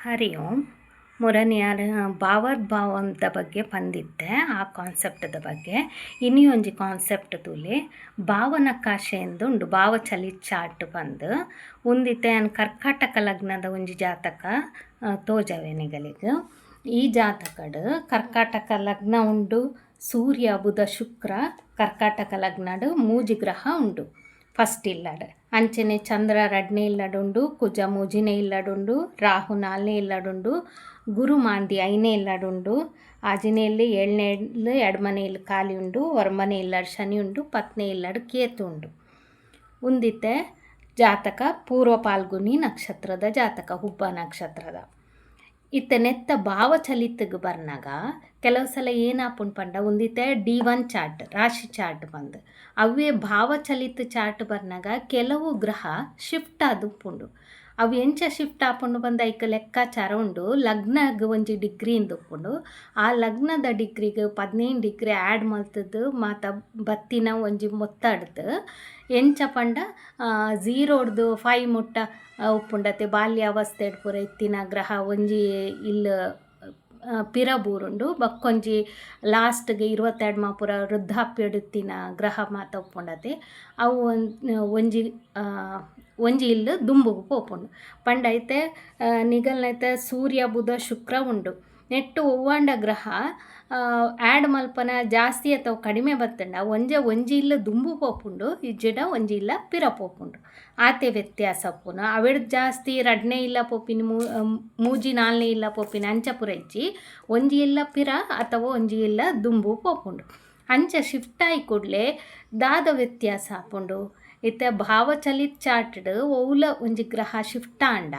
ಹರಿ ಓಂ. ಮುರನಿಯಾರ ಭಾವೋದ್ಭಾವದ ಬಗ್ಗೆ ಬಂದಿದ್ದೆ. ಆ ಕಾನ್ಸೆಪ್ಟದ ಬಗ್ಗೆ ಇನ್ನೂ ಒಂಜಿ ಕಾನ್ಸೆಪ್ಟ್ ತೂಲೆ ಭಾವನಕಾಶೆ ಎಂದು ಉಂಡು. ಭಾವಚಲಿತ ಚಾರ್ಟ್ ಬಂದು ಉಂದಿತ್ತೆ ಕರ್ಕಾಟಕ ಲಗ್ನದ ಒಂಜಿ ಜಾತಕ ತೋಜವೆ ನಿಗಲಿಗೆ. ಈ ಜಾತಕಡ್ ಕರ್ಕಾಟಕ ಲಗ್ನ ಉಂಡು. ಸೂರ್ಯ ಬುಧ ಶುಕ್ರ ಕರ್ಕಾಟಕ ಲಗ್ನಡ್ ಮೂಜಿ ಗ್ರಹ ಉಂಡು ಫಸ್ಟ್ ಇಲ್ಲಡ್. ಅಂಚನೆ ಚಂದ್ರ ರಡ್ನೆ ಇಲ್ಲಡುಂಡು, ಕುಜ ಮೂಜಿನೆ ಇಲ್ಲಡುಂಡು, ರಾಹು ನಾಲ್ನೇ ಇಲ್ಲಡುಂಡು, ಗುರು ಮಾಂದಿ ಐನೇ ಇಲ್ಲಡುಂಡು, ಆಜಿನೆಯಲ್ಲಿ ಏಳ್ನೇಲ್ ಎಡ್ಮನೆಯಲ್ಲಿ ಖಾಲಿ ಉಂಡು, ಹೊರಮನೆ ಇಲ್ಲಡ್ ಶನಿ ಉಂಡು, ಪತ್ನೆ ಇಲ್ಲಡ್ ಕೇತು ಉಂಡು. ಉಂದಿತ್ತೆ ಜಾತಕ ಪೂರ್ವ ಪಾಲ್ಗುನಿ ನಕ್ಷತ್ರದ ಜಾತಕ, ಹುಬ್ಬ ನಕ್ಷತ್ರದ. ನೆತ್ತ ಭಾವಚಲಿತಗೆ ಬರ್ನಾಗ ಕೆಲವು ಸಲ ಏನಾಪುಂಡು ಪಂಡ ಉಂದಿತ್ತೆ D1 ಚಾರ್ಟ್ ರಾಶಿ ಚಾರ್ಟ್ ಬಂದು ಅವೇ ಭಾವಚಲಿತ ಚಾರ್ಟ್ ಬರ್ನಾಗ ಕೆಲವು ಗ್ರಹ ಶಿಫ್ಟ್ ಆದುಪ್ಪುಂಡು. ಅವು ಎಂಚ ಶಿಫ್ಟ್ ಆಪುಂಡು ಬಂದ ಐಕ ಲೆಕ್ಕಾಚಾರ ಉಂಡು. ಲಗ್ನಗೆ ಒಂಜಿ ಡಿಗ್ರಿ ಇಂದುಪ್ಪುಂಡು. ಆ ಲಗ್ನದ ಡಿಗ್ರಿಗೆ 15 ಡಿಗ್ರಿ ಆ್ಯಡ್ ಮಲ್ತದ್ದು ಮಾತ ಬತ್ತಿನ ಒಂಜಿ ಮೊತ್ತಡ್ದು ಎಂಚ ಪಂಡ 0 5 ಮುಟ್ಟ ಉಪ್ಪುಂಡತೆ ಬಾಲ್ಯಾವಸ್ಥೆ ಪೂರ ಇತ್ತಿನ ಗ್ರಹ ಒಂಜಿ ಇಲ್ಲಿ ಪಿರಬೂರುಂಡು. ಬಕ್ಕೊಂಜಿ ಲಾಸ್ಟ್ಗೆ 22 ಮಾಪುರ ವೃದ್ಧಾಪ್ಯಡಿತ್ತಿನ ಗ್ರಹ ಮಾತ ಉಪ್ಪುಂಡತೆ ಅವು ಒಂಜಿ ಇಲ್ಲಿ ದುಂಬುಗು ಪೋಪುಂಡು ಪಂಡೈತೆ. ನಿಗಲ್ನೈತೆ ಸೂರ್ಯ ಬುಧ ಶುಕ್ರ ಉಂಡು. ನೆಟ್ಟು ಒವ್ವಾಂಡ ಗ್ರಹ ಆ್ಯಡ್ ಮಲ್ಪನ ಜಾಸ್ತಿ ಅಥವಾ ಕಡಿಮೆ ಬತ್ತಂಡ ಒಂಜಿ ಇಲ್ಲ ದುಂಬು ಪೋಪುಂಡು, ಇಜ್ಜಿಡ ಒಂಜಿ ಇಲ್ಲ ಪಿರ ಪೋಪುಂಡು. ಆತೆ ವ್ಯತ್ಯಾಸ ಪುನ ಅವೆಡ್ ಜಾಸ್ತಿ ರಡ್ನೆ ಇಲ್ಲ ಪೋಪಿನ ಮೂಜಿ ನಾಲ್ನೇ ಇಲ್ಲ ಪೋಪಿನ ಅಂಚ ಪುರ ಇಜ್ಜಿ ಒಂಜಿ ಇಲ್ಲ ಪಿರ ಅಥವಾ ಒಂಜಿ ಇಲ್ಲ ದುಂಬು ಪೋಪುಂಡು. ಅಂಚ ಶಿಫ್ಟ್ ಆಯಿ ಕೂಡಲೇ ದಾದ ವ್ಯತ್ಯಾಸ ಆಪುಂಡು. ಇತ್ತೆ ಭಾವಚಲಿತ ಚಾರ್ಟ್ಡ್ ಒವ್ಲ ಒಂಜಿ ಗ್ರಹ ಶಿಫ್ಟ್ ಆಂಡ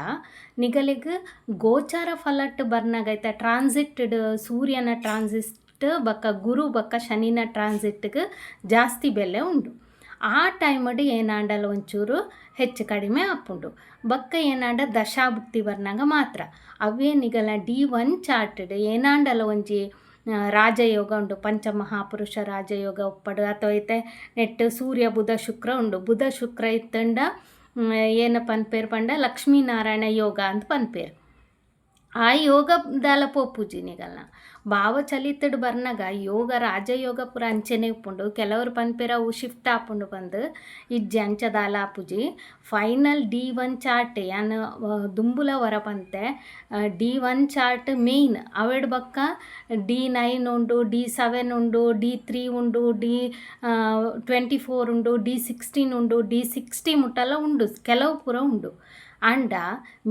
ನಿಗಲಿಗೆ ಗೋಚಾರ ಫಲಟ್ ಬರ್ನಾಗೈತೆ ಟ್ರಾನ್ಸಿಟ್ಡ್ ಸೂರ್ಯನ ಟ್ರಾನ್ಸಿಟ್ ಬಕ್ಕ ಗುರು ಬಕ್ಕ ಶನಿನ ಟ್ರಾನ್ಸಿಟ್ಗೆ ಜಾಸ್ತಿ ಬೆಲೆ ಉಂಡು. ಆ ಟೈಮಡ್ ಏನಾಂಡಲ ಒಂಚೂರು ಹೆಚ್ಚು ಕಡಿಮೆ ಆಪುಂಡು. ಬಕ್ಕ ಏನಾಂಡ ದಶಾಭುಕ್ತಿ ಬರ್ನಾಗ ಮಾತ್ರ ಅವೇ ನಿಗಲ D1 ಚಾರ್ಟ್ಡ್ ಏನಾಂಡಲ ಒಂಜಿ ರಾಜಯೋಗ ಉಂಡು. ಪಂಚಮಹಾಪುರುಷ ರಾಜಯೋಗ ಉಪ್ಪಡು ಅಥವಾ ಐತೆ ನೆಟ್ಟು ಸೂರ್ಯ ಬುಧ ಶುಕ್ರ ಉಂಡು. ಬುಧ ಶುಕ್ರ ಇತ್ತಂಡ ಏನು ಪನ್ಪೇರು ಪಂಡ ಲಕ್ಷ್ಮೀನಾರಾಯಣ ಯೋಗ ಅಂತ ಪನ್ಪೇರು. ಆ ಯೋಗ ದಾಲ ಪೋಪುಜಿ ನಿಗಲ್ನ ಭಾವಚಲಿತಡ್ ಬರ್ನಾಗ ಯೋಗ ರಾಜಯೋಗ ಪೂರ ಅಂಚೆನೆ ಉಪ್ಪುಂಡು. ಕೆಲವರು ಪನ್ಪೇರ ಅವು ಶಿಫ್ಟ್ ಆಪುಂಡು ಬಂದು ಇಜ್ಜಿ ಅಂಚದಾಲ ಆಪುಜಿ. ಫೈನಲ್ D1 ಚಾರ್ಟ್ ಯಾನು ದುಂಬುಲ ಹೊರ ಪಂತೆ D1 ಚಾರ್ಟ್ ಮೇಯ್ನ್ ಅವೆಡ್ ಬಕ್ಕ D9 ಉಂಡು, D7 ಉಂಡು, D3 ಉಂಡು, D24 ಉಂಡು, D16 ಉಂಡು, D60 ಮುಟ್ಟಲ್ಲ ಉಂಡು ಕೆಲವು ಪೂರ ಉಂಡು. ಅಂಡ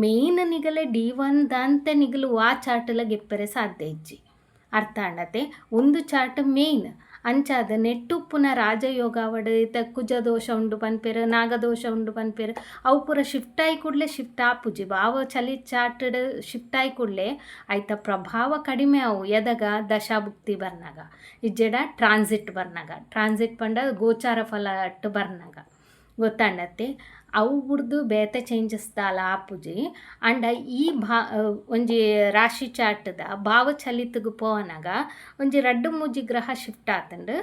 ಮೇಯ್ನ್ ನಿಗಲೆ D1 ದಂತೆ ನಿಗಲು ಆ ಚಾರ್ಟ್ಲ ಗೆಪ್ಪರೆ ಸಾಧ್ಯ ಇಜ್ಜಿ ಅರ್ಥ ಅಂಡತೆ. ಒಂದು ಚಾರ್ಟ್ ಮೇಯ್ನ್ ಅಂಚಾದ ನೆಟ್ಟುಪ್ಪುನ ರಾಜಯೋಗ ಅವಡು ಇತ್ತ ಕುಜ ದೋಷ ಉಂಡು ಪನ್ಪೇರು, ನಾಗದೋಷ ಉಂಡು ಪನ್ಪೇರು ಅವು ಪೂರ ಶಿಫ್ಟ್ ಆಯಿ ಕೂಡಲೇ ಶಿಫ್ಟ್ ಆಪುಜಿ. ಭಾವಚಲಿತ ಚಾರ್ಟ್ಡ್ ಶಿಫ್ಟ್ ಆಯಿ ಕೂಡಲೇ ಆಯ್ತ ಪ್ರಭಾವ ಕಡಿಮೆ ಅವು ಎದಗ ದಶಾಭುಕ್ತಿ ಬರ್ನಾಗ ಇಜ್ಜೆಡ ಟ್ರಾನ್ಸಿಟ್ ಬರ್ನಾಗ. ಟ್ರಾನ್ಸಿಟ್ ಪಂಡ ಗೋಚಾರ ಫಲಟ್ ಬರ್ನಾಗ ಗೊತ್ತಾಂಡತ್ತೆ. ಅವು ಬಿಡ್ದು ಬೇತೆ ಚೇಂಜಸ್ ದಾಲ ಆಪುಜಿ. ಅಂಡ ಈ ಒಂಜಿ ರಾಶಿ ಚಾರ್ಟ್ದ ಭಾವಚಲಿತಗೆ ಪೋವನಾಗ ಒಂಜಿ 2-3 ಗ್ರಹ ಶಿಫ್ಟ್ ಆತಂಡು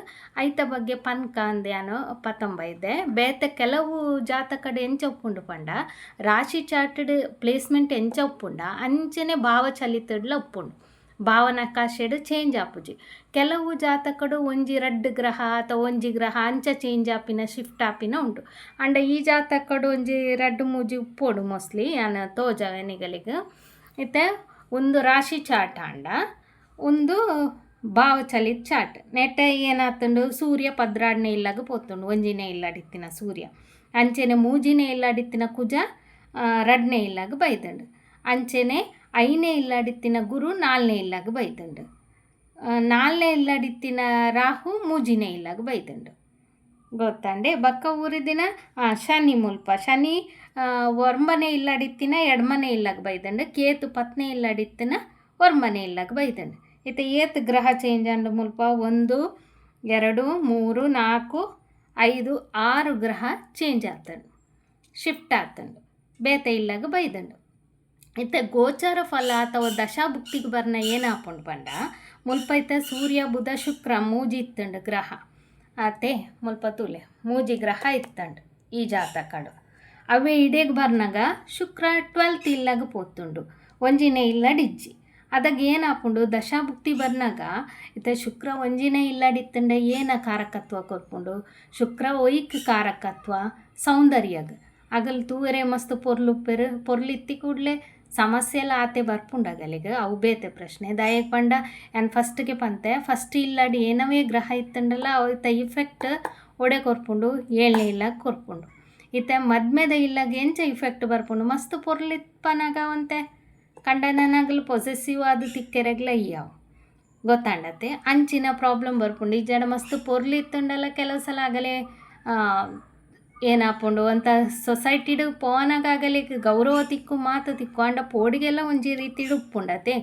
ಐತ ಬಗ್ಗೆ ಪನ್ಕ ಅಂದ್ಯಾನೋ ಪತಂಬೈದೆ. ಬೇತೆ ಕೆಲವು ಜಾತಕಡ್ ಎಂಚ ಉಪ್ಪುಂಡು ಪಂಡ ರಾಶಿ ಚಾರ್ಟ್ಡ್ ಪ್ಲೇಸ್ಮೆಂಟ್ ಎಂಚ ಉಪ್ಪುಂಡ ಅಂಚನೆ ಭಾವಚಲಿತಡ್ಲ ಉಪ್ಪುಂಡು. ಭಾವನಕಾಶೆಡ್ ಚೇಂಜ್ ಆಪುಜಿ. ಕೆಲವು ಜಾತಕಡು ಒಂಜಿ 2 ಗ್ರಹ ಅಥವಾ ಒಂಜಿ ಗ್ರಹ ಅಂಚ ಚೇಂಜ್ ಆಪಿನ ಶಿಫ್ಟ್ ಆಪಿನ ಉಂಟು. ಅಂಡ ಈ ಜಾತಕಡು ಒಂಜಿ 2-3 ಉಪ್ಪೋಡು ಮೋಸ್ಟ್ಲಿ ಯಾನು ತೋಜವೆ ನಿಗಲಿಗೆ. ಇತ್ತೆ ಒಂದು ರಾಶಿ ಚಾರ್ಟ್ ಆಂಡ ಒಂದು ಭಾವಚಲಿತ ಚಾರ್ಟ್. ನೆಟ್ಟ ಏನಾತುಂಡು ಸೂರ್ಯ 12ನೇ ಇಲ್ಲಾಗ ಪೋತುಂಡು. ಒಂಜಿನೇ ಇಲ್ಲಡಿತ್ತಿನ ಸೂರ್ಯ ಅಂಚೆನೆ ಮೂಜಿನೇ ಇಲ್ಲಡಿತ್ತಿನ ಕುಜ 2ನೇ ಇಲ್ಲಾಗ ಬೈತುಂಡು. ಅಂಚೆನೆ 5ನೇ ಇಲ್ಲಡಿತ್ತಿನ ಗುರು 4ನೇ ಇಲ್ಲಾಗ ಬೈತುಂಡು. 4ನೇ ಇಲ್ಲಡಿತ್ತಿನ ರಾಹು ಮೂಜಿನೇ ಇಲ್ಲಾಗ ಬೈತುಂಡು ಗೊತ್ತಂಡೆ. ಬಕ್ಕ ಊರಿದಿನ ಶನಿ ಮುಲ್ಪ ಶನಿ ಒರ್ಮನೆ ಇಲ್ಲಡಿತ್ತಿನ ಎಡ್ಮನೆ ಇಲ್ಲಾಗ ಬೈತುಂಡು. ಕೇತು 10ನೇ ಇಲ್ಲಡಿತ್ತಿನ ಒರ್ಮನೆ ಇಲ್ಲಾಗ ಬೈತುಂಡು. ಇತ್ತೆ ಏತ್ ಗ್ರಹ ಚೇಂಜ್ ಅಂಡು ಮುಲ್ಪ 1 2 3 4 5 6 ಗ್ರಹ ಚೇಂಜ್ ಆತಂಡು ಶಿಫ್ಟ್ ಆತಂಡು ಬೇತೆ ಇಲ್ಲಾಗ ಬೈದಂಡು. ಇತ್ತೆ ಗೋಚಾರ ಫಲ ಅಥವಾ ದಶಾಭುಕ್ತಿಗೆ ಬರ್ನ ಏನಾಪುಂಡು ಪಂಡ ಮುಲ್ಪ ಇತ್ತೆ ಸೂರ್ಯ ಬುಧ ಶುಕ್ರ ಮೂಜಿ ಇತ್ತಂಡು ಗ್ರಹ ಆತೆ ಮುಲ್ಪ ತೂಲೆ ಮೂಜಿ ಗ್ರಹ ಇತ್ತಂಡು ಈ ಜಾತಕಡು. ಅವೇ ಇಡೇಗ್ ಬರ್ನಾಗ ಶುಕ್ರ 12th ಇಲ್ಲಾಗ ಪೋತುಂಡು. ಒಂಜಿನೇ ಇಲ್ಲಡಿಜ್ಜಿ ಅದಾಗ ಏನಾಪುಂಡು ದಶಾಭುಕ್ತಿ ಬರ್ನಾಗ ಇತ್ತ ಶುಕ್ರ ಒಂಜಿನೇ ಇಲ್ಲಡಿತ್ತಂಡೆ ಏನ ಕಾರಕತ್ವ ಕೊರ್ಪುಂಡು ಶುಕ್ರ ಒಯ್ಕ್ ಕಾರಕತ್ವ ಸೌಂದರ್ಯಗ ಅಗಲ್ ತೂವರೆ ಮಸ್ತ್ ಪೊರ್ಲುಪ್ಪೆರು ಪೊರ್ಲಿತ್ತಿ ಕೂಡಲೇ ಸಮಸ್ಯೆಲ್ಲ ಆತೆ ಬರ್ಪುಂಡಗಲಿಗ ಅವು ಬೇತೆ ಪ್ರಶ್ನೆ ದಾಯಕ್ ಪಂಡ ಆ್ಯನ್ ಫಸ್ಟ್ಗೆ ಪಂತೆ ಫಸ್ಟ್ ಇಲ್ಲಡಿ ಏನವೇ ಗ್ರಹ ಇತ್ತಂಡಲ್ಲ ಅವು ಇತ್ತ ಇಫೆಕ್ಟ್ ಒಡೆ ಕೊರ್ಪುಂಡು 7ನೇ ಇಲ್ಲಾಗ ಕೊರ್ಪುಂಡು ಇತ್ತೆ ಮದ್ಮೆದ ಇಲ್ಲಾಗ ಎಂಚ ಇಫೆಕ್ಟ್ ಬರ್ಪುಂಡು ಮಸ್ತ್ ಪೊರ್ಲಿಪ್ಪನಾಗ ಒಂತೆ ಕಂಡನನಾಗಲು ಪೊಸೆಸಿವ್ ಆದ ತಿಕ್ಕೆರೆಗ್ಲ ಅಯ್ಯಾವು ಗೊತ್ತಾಂಡತ್ತೆ ಅಂಚಿನ ಪ್ರಾಬ್ಲಮ್ ಬರ್ಪುಂಡು ಈ ಜಡ ಮಸ್ತ್ ಪೊರ್ಲಿತ್ತುಂಡಲ್ಲ ಕೆಲವು ಸಲ ಆಗಲೇ ಏನಾಪುಂಡು ಅಂತ ಸೊಸೈಟಿಡು ಪೋನಾಗಲಿ ಗೌರವ ತಿಕ್ಕು ಮಾತು ತಿಕ್ಕು ಅಂಡ ಪೋಡಿಗೆಲ್ಲ ಒಂಜಿ ರೀತಿಡು ಉಪ್ಪುಂಡತೆ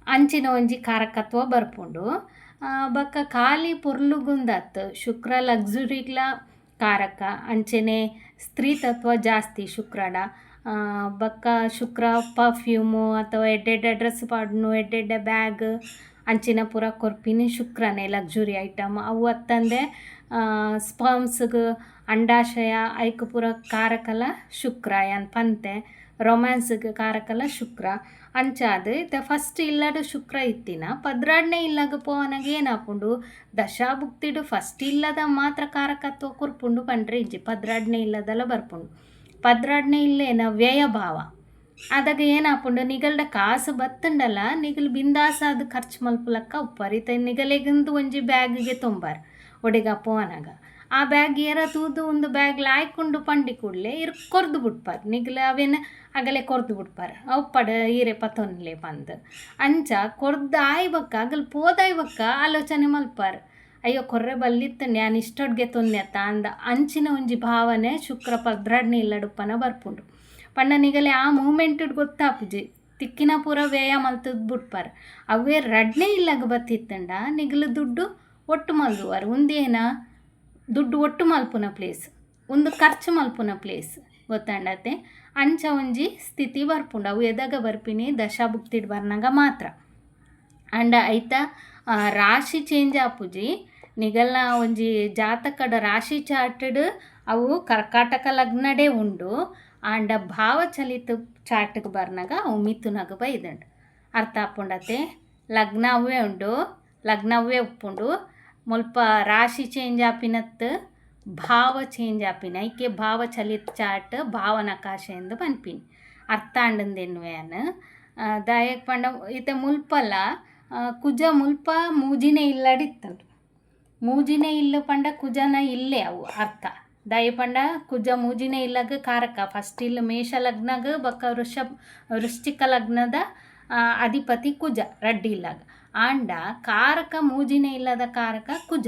ಅಂಚಿನ ಒಂಜಿ ಕಾರಕತ್ವ ಬರ್ಪುಂಡು ಬಕ್ಕ ಖಾಲಿ ಪೊರ್ಲುಗುಂದತ್ ಶುಕ್ರ ಲಕ್ಸುರಿಗ್ಲ ಕಾರಕ ಅಂಚನೆ ಸ್ತ್ರೀ ತತ್ವ ಜಾಸ್ತಿ ಶುಕ್ರಡ ಬಕ್ಕ ಶುಕ್ರ ಪರ್ಫ್ಯೂಮು ಅಥವಾ ಎಡ್ಡೆಡ್ಡೆ ಡ್ರೆಸ್ ಪಾಡ್ನು ಎಡ್ಡೆಡ್ಡೆ ಬ್ಯಾಗ್ ಅಂಚಿನ ಪೂರ ಕೊರ್ಪಿನಿ ಶುಕ್ರನೇ ಲಕ್ಸುರಿ ಐಟಮ್ ಅವು ಅತ್ತಂದೆ ಸ್ಪರ್ಮ್ಸ್ಗೆ ಅಂಡಾಶಯ ಐಕ್ ಪೂರ ಕಾರಕಲ ಶುಕ್ರ ಯಾನ್ ಪಂತೆ ರೊಮ್ಯಾನ್ಸ್ಗೆ ಕಾರಕಲ ಶುಕ್ರ ಅಂಚಾದ ಇತ್ತ ಫಸ್ಟ್ ಇಲ್ಲಡು ಶುಕ್ರ ಇತ್ತಿನ 12ನೇ ಇಲ್ಲಾಗ ಪೋವನಾಗ ಏನಾಪುಂಡು ದಶಾಭುಕ್ತಿಡು ಫಸ್ಟ್ ಇಲ್ಲದ ಮಾತ್ರ ಕಾರಕತ್ವ ಕೊರ್ಪುಂಡು ಪಂಡ್ರೆ ಇಜ್ಜಿ 12ನೇ ಇಲ್ಲದಲ್ಲ ಬರ್ಪುಂಡು 12ನೇ ಇಲ್ಲೇನ ವ್ಯಯಭಾವ ಅದಾಗ ಏನಾಪುಂಡು ನಿಗಲ್ಡ ಕಾಸು ಬತ್ತುಂಡಲ್ಲ ನಿಗಲ್ ಬಿಂದಾಸಾದ ಖರ್ಚು ಮಲ್ಪಲಕ್ಕ ಉಪ್ಪರಿತ ನಿಗಲೆಗಂದು ಒಂಜಿ ಬ್ಯಾಗ್ಗೆ ತೊಂಬಾರ್ ಒಡೆಗ ಪೋವನಾಗ ಆ ಬ್ಯಾಗ್ ಏರ ತೂದು ಒಂದು ಬ್ಯಾಗ್ ಲಾಯ್ಕೊಂಡು ಪಂಡಿ ಕೂಡಲೇ ಕೊರ್ದು ಬಿಟ್ಪಾರ್ ನಿಗಲ ಅವೇನ ಆಗಲೇ ಕೊರ್ದು ಬಿಟ್ಪಾರ ಅವು ಪಡ ಈರೆ ಪತ್ತೊನ್ಲೆ ಬಂದು ಅಂಚ ಕೊರ್ದು ಆಯ್ಬಕ್ಕ ಆಗಲ್ ಪೋದಾಯ್ಬಕ್ಕ ಆಲೋಚನೆ ಮಲ್ಪಾರ್ ಅಯ್ಯೋ ಕೊರ್ರೆ ಬಲ್ಲಿತ್ತು ನಾನು ಇಷ್ಟೊಡ್ಗೆ ತೊನ್ನೆತ್ತ ಅಂದ ಅಂಚಿನ ಒಂಜಿ ಭಾವನೆ ಶುಕ್ರ 12ನೇ ಇಲ್ಲಡುಪ್ಪನ ಬರ್ಪುಂಡು ಪಂಡ ನಿಗಲೆ ಆ ಮೂಮೆಂಟ್ ಗೊತ್ತಾಪುಜಿ ತಿಕ್ಕಿನ ಪೂರ ವ್ಯಯ ಮಲ್ತದ್ ಬಿಟ್ಪಾರ ಅವೇ 2ನೇ ಇಲ್ಲಾಗ ಬತ್ತಿತ್ತಂಡ ನಿಗಲು ದುಡ್ಡು ಒಟ್ಟು ಮಲ್ದುವಾರು ಒಂದೇನ ದುಡ್ಡು ಒಟ್ಟು ಮಲ್ಪುನ ಪ್ಲೇಸ್ ಒಂದು ಖರ್ಚು ಮಲ್ಪುನ ಪ್ಲೇಸ್ ಗೊತ್ತಾಂಡತ್ತೆ ಅಂಚ ಒಂಜಿ ಸ್ಥಿತಿ ಬರ್ಪುಂಡು ಅವು ಎದಾಗ ಬರ್ಪಿನಿ ದಶಾಭುಕ್ತಿಡ್ ಬರ್ನಾಗ ಮಾತ್ರ ಅಂಡ ಐತ ರಾಶಿ ಚೇಂಜ್ ಆಪುಜಿ ನಿಗಲ್ನ ಒಂಜಿ ಜಾತಕದ ರಾಶಿ ಚಾರ್ಟಡ್ ಅವು ಕರ್ಕಾಟಕ ಲಗ್ನಡೆ ಉಂಡು ಆಂಡ ಭಾವಚಲಿತ ಚಾರ್ಟ್ಗೆ ಬರ್ನಾಗ ಅವು ಮಿಥುನಗ ಬೈದಂಡು ಅರ್ಥ ಆಪುಂಡತೆ ಲಗ್ನ ಅವೇ ಉಂಡು ಲಗ್ನ ಅವೇ ಉಪ್ಪುಂಡು ಮುಲ್ಪ ರಾಶಿ ಚೇಂಜ್ ಆಪಿನತ್ ಭಾವ ಚೇಂಜ್ ಆಪಿನ ಐಕೆ ಭಾವ ಚಲಿತ ಚಾಟ್ ಭಾವನಕಾಶೆ ಎಂದು ಪನ್ಪಿನಿ ಅರ್ಥ ಅಂಡಂದೆನ್ವೇನು ದಾಯಕ್ ಪಂಡ ಇತ್ತೆ ಮುಲ್ಪಲ್ಲ ಕುಜ ಮುಲ್ಪ ಮೂಜಿನೇ ಇಲ್ಲಡಿತ್ತಂಡು ಮೂಜಿನೇ ಇಲ್ಲ ಪಂಡ ಕುಜನ ಇಲ್ಲೇ ಅವು ಅರ್ಥ ದಯ ಪಂಡ ಕುಜ ಮೂಜಿನೇ ಇಲ್ಲಗ ಕಾರಕ ಫಸ್ಟ್ ಇಲ್ಲ ಮೇಷ ಲಗ್ನಗ ಬಕ್ಕ ವೃಶ್ಚಿಕ ಲಗ್ನದ ಅಧಿಪತಿ ಕುಜ ರಡ್ಡಿ ಇಲ್ಲಾಗ ಆಂಡ ಕಾರಕ ಮೂಜಿನೇ ಇಲ್ಲದ ಕಾರಕ ಕುಜ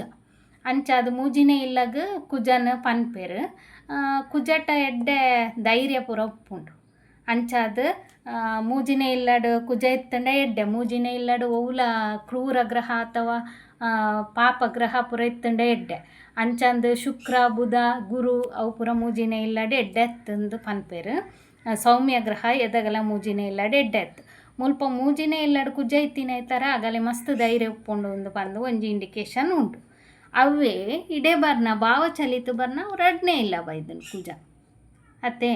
ಅಂಚಾದ ಮೂಜಿನೇ ಇಲ್ಲಗ ಕುಜನ ಪನ್ಪೆರು ಕುಜಟ ಎಡ್ಡೆ ಧೈರ್ಯ ಪೂರ ಉಪ್ಪುಂಡು ಅಂಚಾದ ಮೂಜಿನೇ ಇಲ್ಲಡು ಕುಜ ಇತ್ತಂಡ ಎಡ್ಡೆ ಮೂಜಿನೇ ಇಲ್ಲಡು ಓಲ ಕ್ರೂರ ಗ್ರಹ ಅಥವಾ ಪಾಪ ಗ್ರಹ ಪೂರ ಇತ್ತಂಡ ಎಡ್ಡೆ ಅಂಚಂದು ಶುಕ್ರ ಬುಧ ಗುರು ಅವು ಪೂರ ಮೂಜಿನೇ ಇಲ್ಲಡು ಎಡ್ಡೆ ಎತ್ತಂದು ಪನ್ಪೆರು ಸೌಮ್ಯ ಗ್ರಹ ಎದಗಲ ಮೂಜಿನೇ ಇಲ್ಲಡು ಎಡ್ಡೆ ಎತ್ತು ಮುಲ್ಪ ಮೂಜಿನೇ ಇಲ್ಲಡು ಕುಜ ಇತ್ತಿನ ಥರ ಆಗಲೇ ಮಸ್ತ್ ಧೈರ್ಯ ಉಪ್ಪುಂಡು ಒಂದು ಬಂದು ಒಂಜಿ ಇಂಡಿಕೇಶನ್ ಉಂಟು ಅವೇ ಇಡೇ ಬರ್ನ ಭಾವಚಲಿತ ಬರ್ನ 2ನೇ ಇಲ್ಲ ಬೈದನು ಕುಜ ಅತ್ತೆ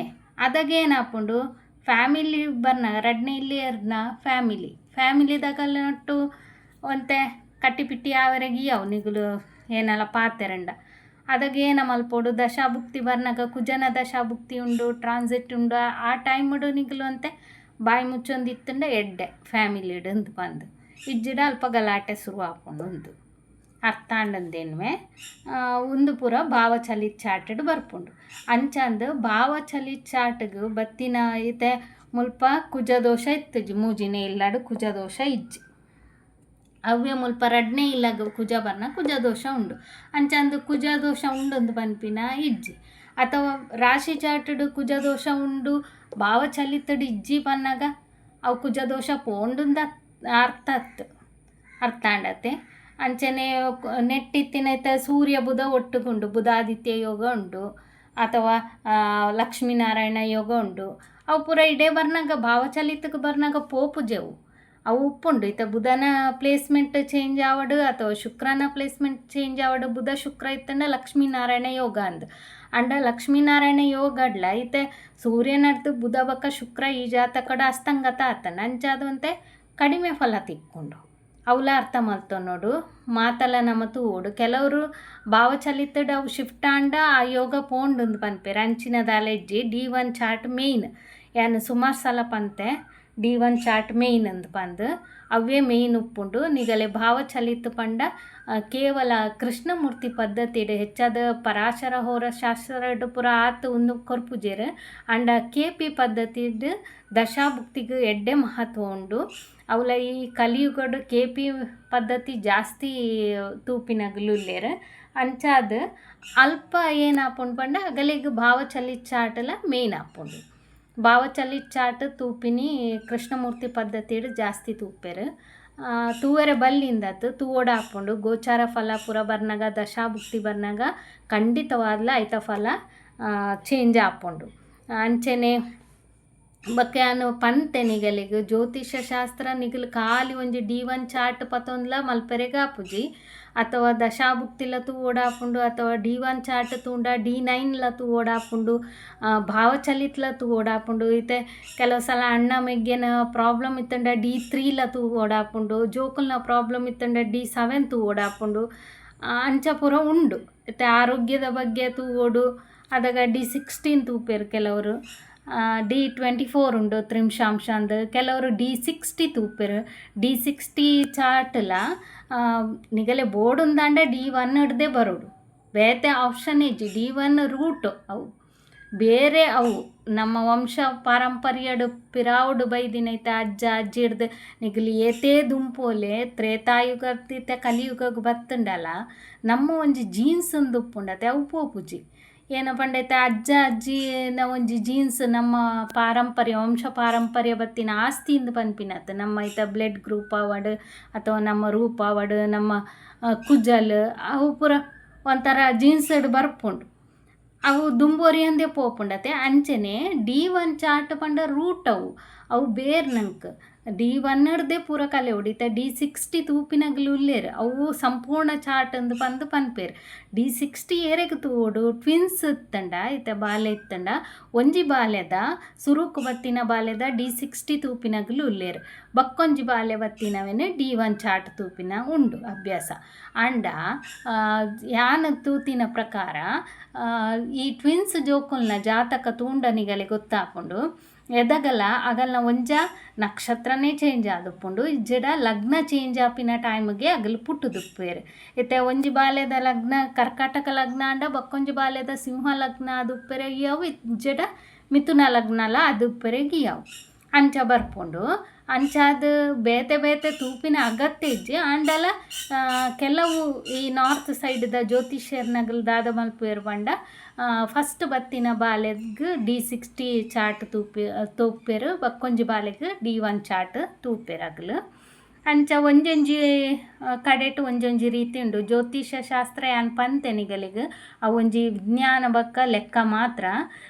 ಅದಾಗೇನಾಪುಂಡು ಫ್ಯಾಮಿಲಿ ಬರ್ನ 2ನೇ ಇಲ್ಲಿ ಇರ್ನ ಫ್ಯಾಮಿಲಿದಾಗಲ್ಲ ನಟ್ಟು ಒಂತೆ ಕಟ್ಟಿಪಿಟ್ಟಿ ಆವರೆಗೆ ಅವು ನಿಗುಲು ಏನಲ್ಲ ಪಾತೆರಂಡ ಅದಾಗೇನ ಮಲ್ಪೋಡು ದಶಾಭುಕ್ತಿ ಬರ್ನಾಗ ಕುಜನ ದಶಾಭುಕ್ತಿ ಉಂಡು ಟ್ರಾನ್ಸಿಟ್ ಉಂಡು ಆ ಟೈಮ್ ಉಂಡು ನಿಗುಲು ಅಂತೆ ಬಾಯಿ ಮುಚ್ಚೊಂದಿತ್ತಂಡ ಎಡ್ಡೆ ಫ್ಯಾಮಿಲಿಡ್ ಅಂತ ಬಂದು ಇಜ್ಜಿಡ ಅಲ್ಪ ಗಲಾಟೆ ಶುರು ಹಾಕೊಂಡು ಒಂದು ಅರ್ಥ ಅಂಡಂದೇನ್ವೆ ಒಂದು ಪೂರ ಭಾವಚಲಿತ ಚಾರ್ಟಡ್ ಬರ್ಪುಂಡು ಅಂಚಂದು ಭಾವಚಲಿತ ಚಾರ್ಟ್ಗೆ ಬತ್ತಿನ ಐತೆ ಮುಲ್ಪ ಕುಜದೋಷ ಇತ್ತಜಿ ಮೂಜಿನೇ ಇಲ್ಲಾಡು ಕುಜದೋಷ ಇಜ್ಜಿ ಅವ್ಯ ಮುಲ್ಪ 2ನೇ ಇಲ್ಲಾಗ ಕುಜ ಬರ್ನ ಕುಜದೋಷ ಉಂಡು ಅಂಚಂದು ಕುಜದೋಷ ಉಂಡೊಂದು ಪನ್ಪಿನ ಇಜ್ಜಿ ಅಥವಾ ರಾಶಿ ಚಾರ್ಟಡ್ ಕುಜದೋಷ ಉಂಡು ಭಾವಚಲಿತಡ್ ಇಜ್ಜಿ ಪನ್ನಾಗ ಅವು ಕುಜದೋಷ ಪೋಂಡುಂದ ಅರ್ಥ ಅಂಡತ್ತೆ ಅಂಚನೆ ನೆಟ್ಟಿತ್ತಿನೈತೆ ಸೂರ್ಯ ಬುಧ ಒಟ್ಟುಗುಂಡು ಬುಧಾದಿತ್ಯ ಯೋಗ ಉಂಡು ಅಥವಾ ಲಕ್ಷ್ಮೀನಾರಾಯಣ ಯೋಗ ಉಂಡು ಅವು ಪೂರ ಇಡೇ ಬರ್ನಾಗ ಭಾವಚಲಿತಕ್ಕೆ ಬರ್ನಾಗ ಪೋಪುಜೆವು ಅವು ಉಪ್ಪುಂಡು ಇತ್ತ ಬುಧನ ಪ್ಲೇಸ್ಮೆಂಟ್ ಚೇಂಜ್ ಆವಡು ಅಥವಾ ಶುಕ್ರನ ಪ್ಲೇಸ್ಮೆಂಟ್ ಚೇಂಜ್ ಆವಡು ಬುಧ ಶುಕ್ರ ಇತ್ತಂಡ ಲಕ್ಷ್ಮೀನಾರಾಯಣ ಯೋಗ ಅಂದು ಅಂಡ ಲಕ್ಷ್ಮೀನಾರಾಯಣ ಯೋಗಡ್ಲ ಐತೆ ಸೂರ್ಯನಡ್ದು ಬುಧ ಬಕ್ಕ ಶುಕ್ರ ಈ ಜಾತಕಡ ಅಸ್ತಂಗತ ಆತನ ಅಂಚಾದಂತೆ ಕಡಿಮೆ ಫಲ ತಿಕ್ಕೊಂಡು ಅವಲ ಅರ್ಥ ಮಲ್ತೋ ನೋಡು ಮಾತಲ್ಲ ನಮ್ಮ ತೂಡು ಕೆಲವರು ಭಾವಚಲಿತಡ್ ಅವು ಶಿಫ್ಟ್ ಆಂಡ ಆ ಯೋಗ ಪೋಂಡು ಪನ್ಪೇರು ಅಂಚಿನ ದಾಲೆಜ್ಜಿ D1 ಚಾರ್ಟ್ ಮೇಯ್ನ್ ಯಾನು ಸುಮಾರು ಸಲ ಪಂತೆ D1 ಚಾರ್ಟ್ ಮೇಯ್ನ್ ಅಂದು ಪಂದು ಅವೇ ಮೇಯ್ನ್ ಉಪ್ಪುಂಡು ನಿಗಲೆ ಭಾವಚಲಿತ ಪಂಡ ಕೇವಲ ಕೃಷ್ಣಮೂರ್ತಿ ಪದ್ಧತಿಡ್ ಹೆಚ್ಚಾದ ಪರಾಶರ ಹೋರ ಶಾಸ್ತ್ರಡ್ ಪುರ ಆತು ಒಂದು ಕೊರ್ಪುಜೇರು ಅಂಡ KP ಪದ್ಧತಿಡ್ ದಶಾಭುಕ್ತಿಗೆ ಎಡ್ಡೆ ಮಹತ್ವ ಉಂಡು ಅವಲ ಈ ಕಲಿಯುಗಡು KP ಪದ್ಧತಿ ಜಾಸ್ತಿ ತೂಪಿನಗಲುಲ್ಲೇರು ಅಂಚಾದ ಅಲ್ಪ ಏನು ಆಪುಂಡು ಪಂಡ ಅಗಲಿಗೆ ಭಾವಚಲಿತ ಚಾರ್ಟ್ಲ ಮೇಯ್ನ್ ಆಪುಂಡು ಭಾವಚಲಿತ ಚಾರ್ಟ್ ತೂಪಿನಿ ಕೃಷ್ಣಮೂರ್ತಿ ಪದ್ಧತಿಡ್ ಜಾಸ್ತಿ ತೂಪೇರು ತೂವೆರೆ ಬಲ್ಲಿಂದತ್ತು ತೂವೋಡ ಹಾಕ್ಕೊಂಡು ಗೋಚಾರ ಫಲ ಪುರ ಬರ್ನಾಗ ದಶಾಭುಕ್ತಿ ಬರ್ನಾಗ ಖಂಡಿತವಾದ್ಲ ಐತ ಫಲ ಚೇಂಜ್ ಹಾಕ್ಕೊಂಡು ಅಂಚೆನೆ ಬಕ್ಕೆ ಅನು ಪಂತೆ ನಿಗಲಿಗೆ ಜ್ಯೋತಿಷ್ಯ ಶಾಸ್ತ್ರ ನಿಗಲು ಖಾಲಿ ಒಂಜಿ D1 ಚಾರ್ಟ್ ಪತ್ತೊಂದ್ಲ ಮಲ್ಪೆರೆಗ ಆಪುಜಿ ಅಥವಾ ದಶಾಭುಕ್ತಿಲ ತೂ ಓಡಾಪುಂಡು ಅಥವಾ D1 ಚಾರ್ಟ್ ತೂಂಡ D9ಲ ತೂ ಓಡಾಪುಂಡು ಭಾವಚಲಿತ್ಲ ತೂ ಓಡಾಪುಂಡು ಇತ್ತೆ ಕೆಲವು ಸಲ ಅಣ್ಣ ಮೆಗ್ಗೆನ ಪ್ರಾಬ್ಲಮ್ ಇತ್ತಂಡ D3ಲ ತೂ ಓಡಾಪುಂಡು ಜೋಕುಲ್ನ ಪ್ರಾಬ್ಲಮ್ ಇತ್ತಂಡ D7 ತೂ ಓಡಾಪುಂಡು ಅಂಚ ಪೂರ ಉಂಡು ಇತ್ತೆ ಆರೋಗ್ಯದ ಬಗ್ಗೆ ತೂ ಓಡು ಅದಾಗ D16 ತೂಪೇರು ಕೆಲವರು D24 ಉಂಡು ತ್ರಿಂಶಾಂಶ ಅಂದು ಕೆಲವರು D60 ತೂಪೆರು D60 ಚಾರ್ಟ್ಲ ನಿಗಲೆ ಬೋರ್ಡ್ ಉಂದಾಂಡ D1 ಹಿಡ್ದೇ ಬರೋಡು ಬೇತೆ ಆಪ್ಷನ್ ಇಜ್ಜಿ D1 ರೂಟ್ ಅವು ಬೇರೆ ಅವು ನಮ್ಮ ವಂಶ ಪಾರಂಪರ್ಯಡು ಪಿರಾವುಡು ಬೈದಿನೈತೆ ಅಜ್ಜ ಅಜ್ಜಿ ಹಿಡ್ದು ನಿಗಲಿ ಏತೇ ದುಂಪೋಲೆ ತ್ರೇತಾಯುಗರ್ತಿತ್ತೆ ಕಲಿಯುಗಕ್ಕೆ ಬತ್ತುಂಡಲ್ಲ ನಮ್ಮ ಒಂಜಿ ಜೀನ್ಸ್ ಒಂದು ಉಪ್ಪುಂಡತೆ ಅವು ಪೋಪುಜಿ ಏನ ಪಂಡೈತೆ ಅಜ್ಜ ಅಜ್ಜಿನ ಒಂಜಿ ಜೀನ್ಸ್ ನಮ್ಮ ಪಾರಂಪರ್ಯ ವಂಶ ಪಾರಂಪರ್ಯ ಬತ್ತಿನ ಆಸ್ತಿಯಿಂದ ಪನ್ಪಿನತ್ತು ನಮ್ಮ ಐತ ಬ್ಲಡ್ ಗ್ರೂಪ್ ಅವಡ್ ಅಥವಾ ನಮ್ಮ ರೂಪ ಅವಡ್ ನಮ್ಮ ಕುಜಲ್ ಅವು ಪೂರ ಒಂಥರ ಜೀನ್ಸ್ ಬರ್ಪುಂಡು ಅವು ದುಂಬೋರಿಯಂದೇ ಪೋಪುಂಡತೆ ಅಂಚೆನೆ D1 ಚಾರ್ಟ್ ಪಂಡ ರೂಟ್ ಅವು ಬೇರೆ ನಂಗೆ D1 ಹಿಡ್ದೇ ಪೂರ ಕಲೆ ಹೊಡಿತ D60 ತೂಪಿನಗ್ಲು ಉಲ್ಲೇರು ಅವು ಸಂಪೂರ್ಣ ಚಾರ್ಟ್ ಅಂದು ಪಂದು ಪನ್ಪೇರು D60 ಏರೆಗೆ ತೂಡು ಟ್ವಿನ್ಸ್ ಇತ್ತಂಡ ಇತ್ತ ಬಾಲೆ ಇತ್ತಂಡ ಒಂಜಿ ಬಾಲ್ಯದ ಸುರುಕು ಬತ್ತಿನ ಬಾಲ್ಯದ D60 ತೂಪಿನಗ್ಲು ಉಲ್ಲೇರು ಬಕ್ಕೊಂಜಿ ಬಾಲ್ಯ ಬತ್ತಿನವೇನೆ D1 ಚಾರ್ಟ್ ತೂಪಿನ ಉಂಡು ಅಭ್ಯಾಸ ಅಂಡ ಯಾನ ತೂತಿನ ಪ್ರಕಾರ ಈ ಟ್ವಿನ್ಸ್ ಜೋಕುಲ್ನ ಜಾತಕ ತೂಂಡನಿಗಲೆ ಗೊತ್ತಾಪುಂಡು ಎದಗಲ ಅಗಲ್ನ ಒಂಜ ನಕ್ಷತ್ರನೇ ಚೇಂಜ್ ಆದುಪ್ಪುಂಡು ಇಜ್ಜಡ ಲಗ್ನ ಚೇಂಜ್ ಆಪಿನ ಟೈಮ್ಗೆ ಅಗಲು ಪುಟ್ಟುದುಪ್ಪೇರು ಇತ್ತೆ ಒಂಜಿ ಬಾಲ್ಯದ ಲಗ್ನ ಕರ್ಕಾಟಕ ಲಗ್ನ ಅಂಡ ಬಕ್ಕೊಂಜಿ ಬಾಲ್ಯದ ಸಿಂಹ ಲಗ್ನ ಅದುಪ್ಪೆರೆ ಇಯವು ಇಜ್ಜಡ ಮಿಥುನ ಲಗ್ನಲ ಅದುಪ್ಪೆರೆ ಗಿಯವು ಅಂಚ ಬರ್ಪುಂಡು ಅಂಚಾದ ಬೇತೆ ಬೇತೆ ತೂಪಿನ ಅಗತ್ಯ ಇಜ್ಜಿ ಆಂಡಲ ಕೆಲವು ಈ ನಾರ್ತ್ ಸೈಡ್ದ ಜ್ಯೋತಿಷ್ಯರ್ನಗಲ್ ದಾದ ಮಲ್ಪೇರು ಬಂಡ ಫಸ್ಟ್ ಬತ್ತಿನ ಬಾಲೆಗೆ D60 ಚಾರ್ಟ್ ತೂಪೇರು ಬಕ್ಕೊಂಜಿ ಬಾಲೆಗೆ D1 ಚಾರ್ಟ್ ತೂಪೇರು ಅಗಲು ಅಂಚ ಒಂಜೊಂಜಿ ಕಡೆಟ್ ಒಂಜೊಂಜಿ ರೀತಿ ಉಂಡು ಜ್ಯೋತಿಷ್ಯ ಶಾಸ್ತ್ರ ಯಾನ್ ಪಂತೆನಿಗಲಿಗೆ ಅವೊಂಜಿ ವಿಜ್ಞಾನ ಬಕ್ಕ ಲೆಕ್ಕ ಮಾತ್ರ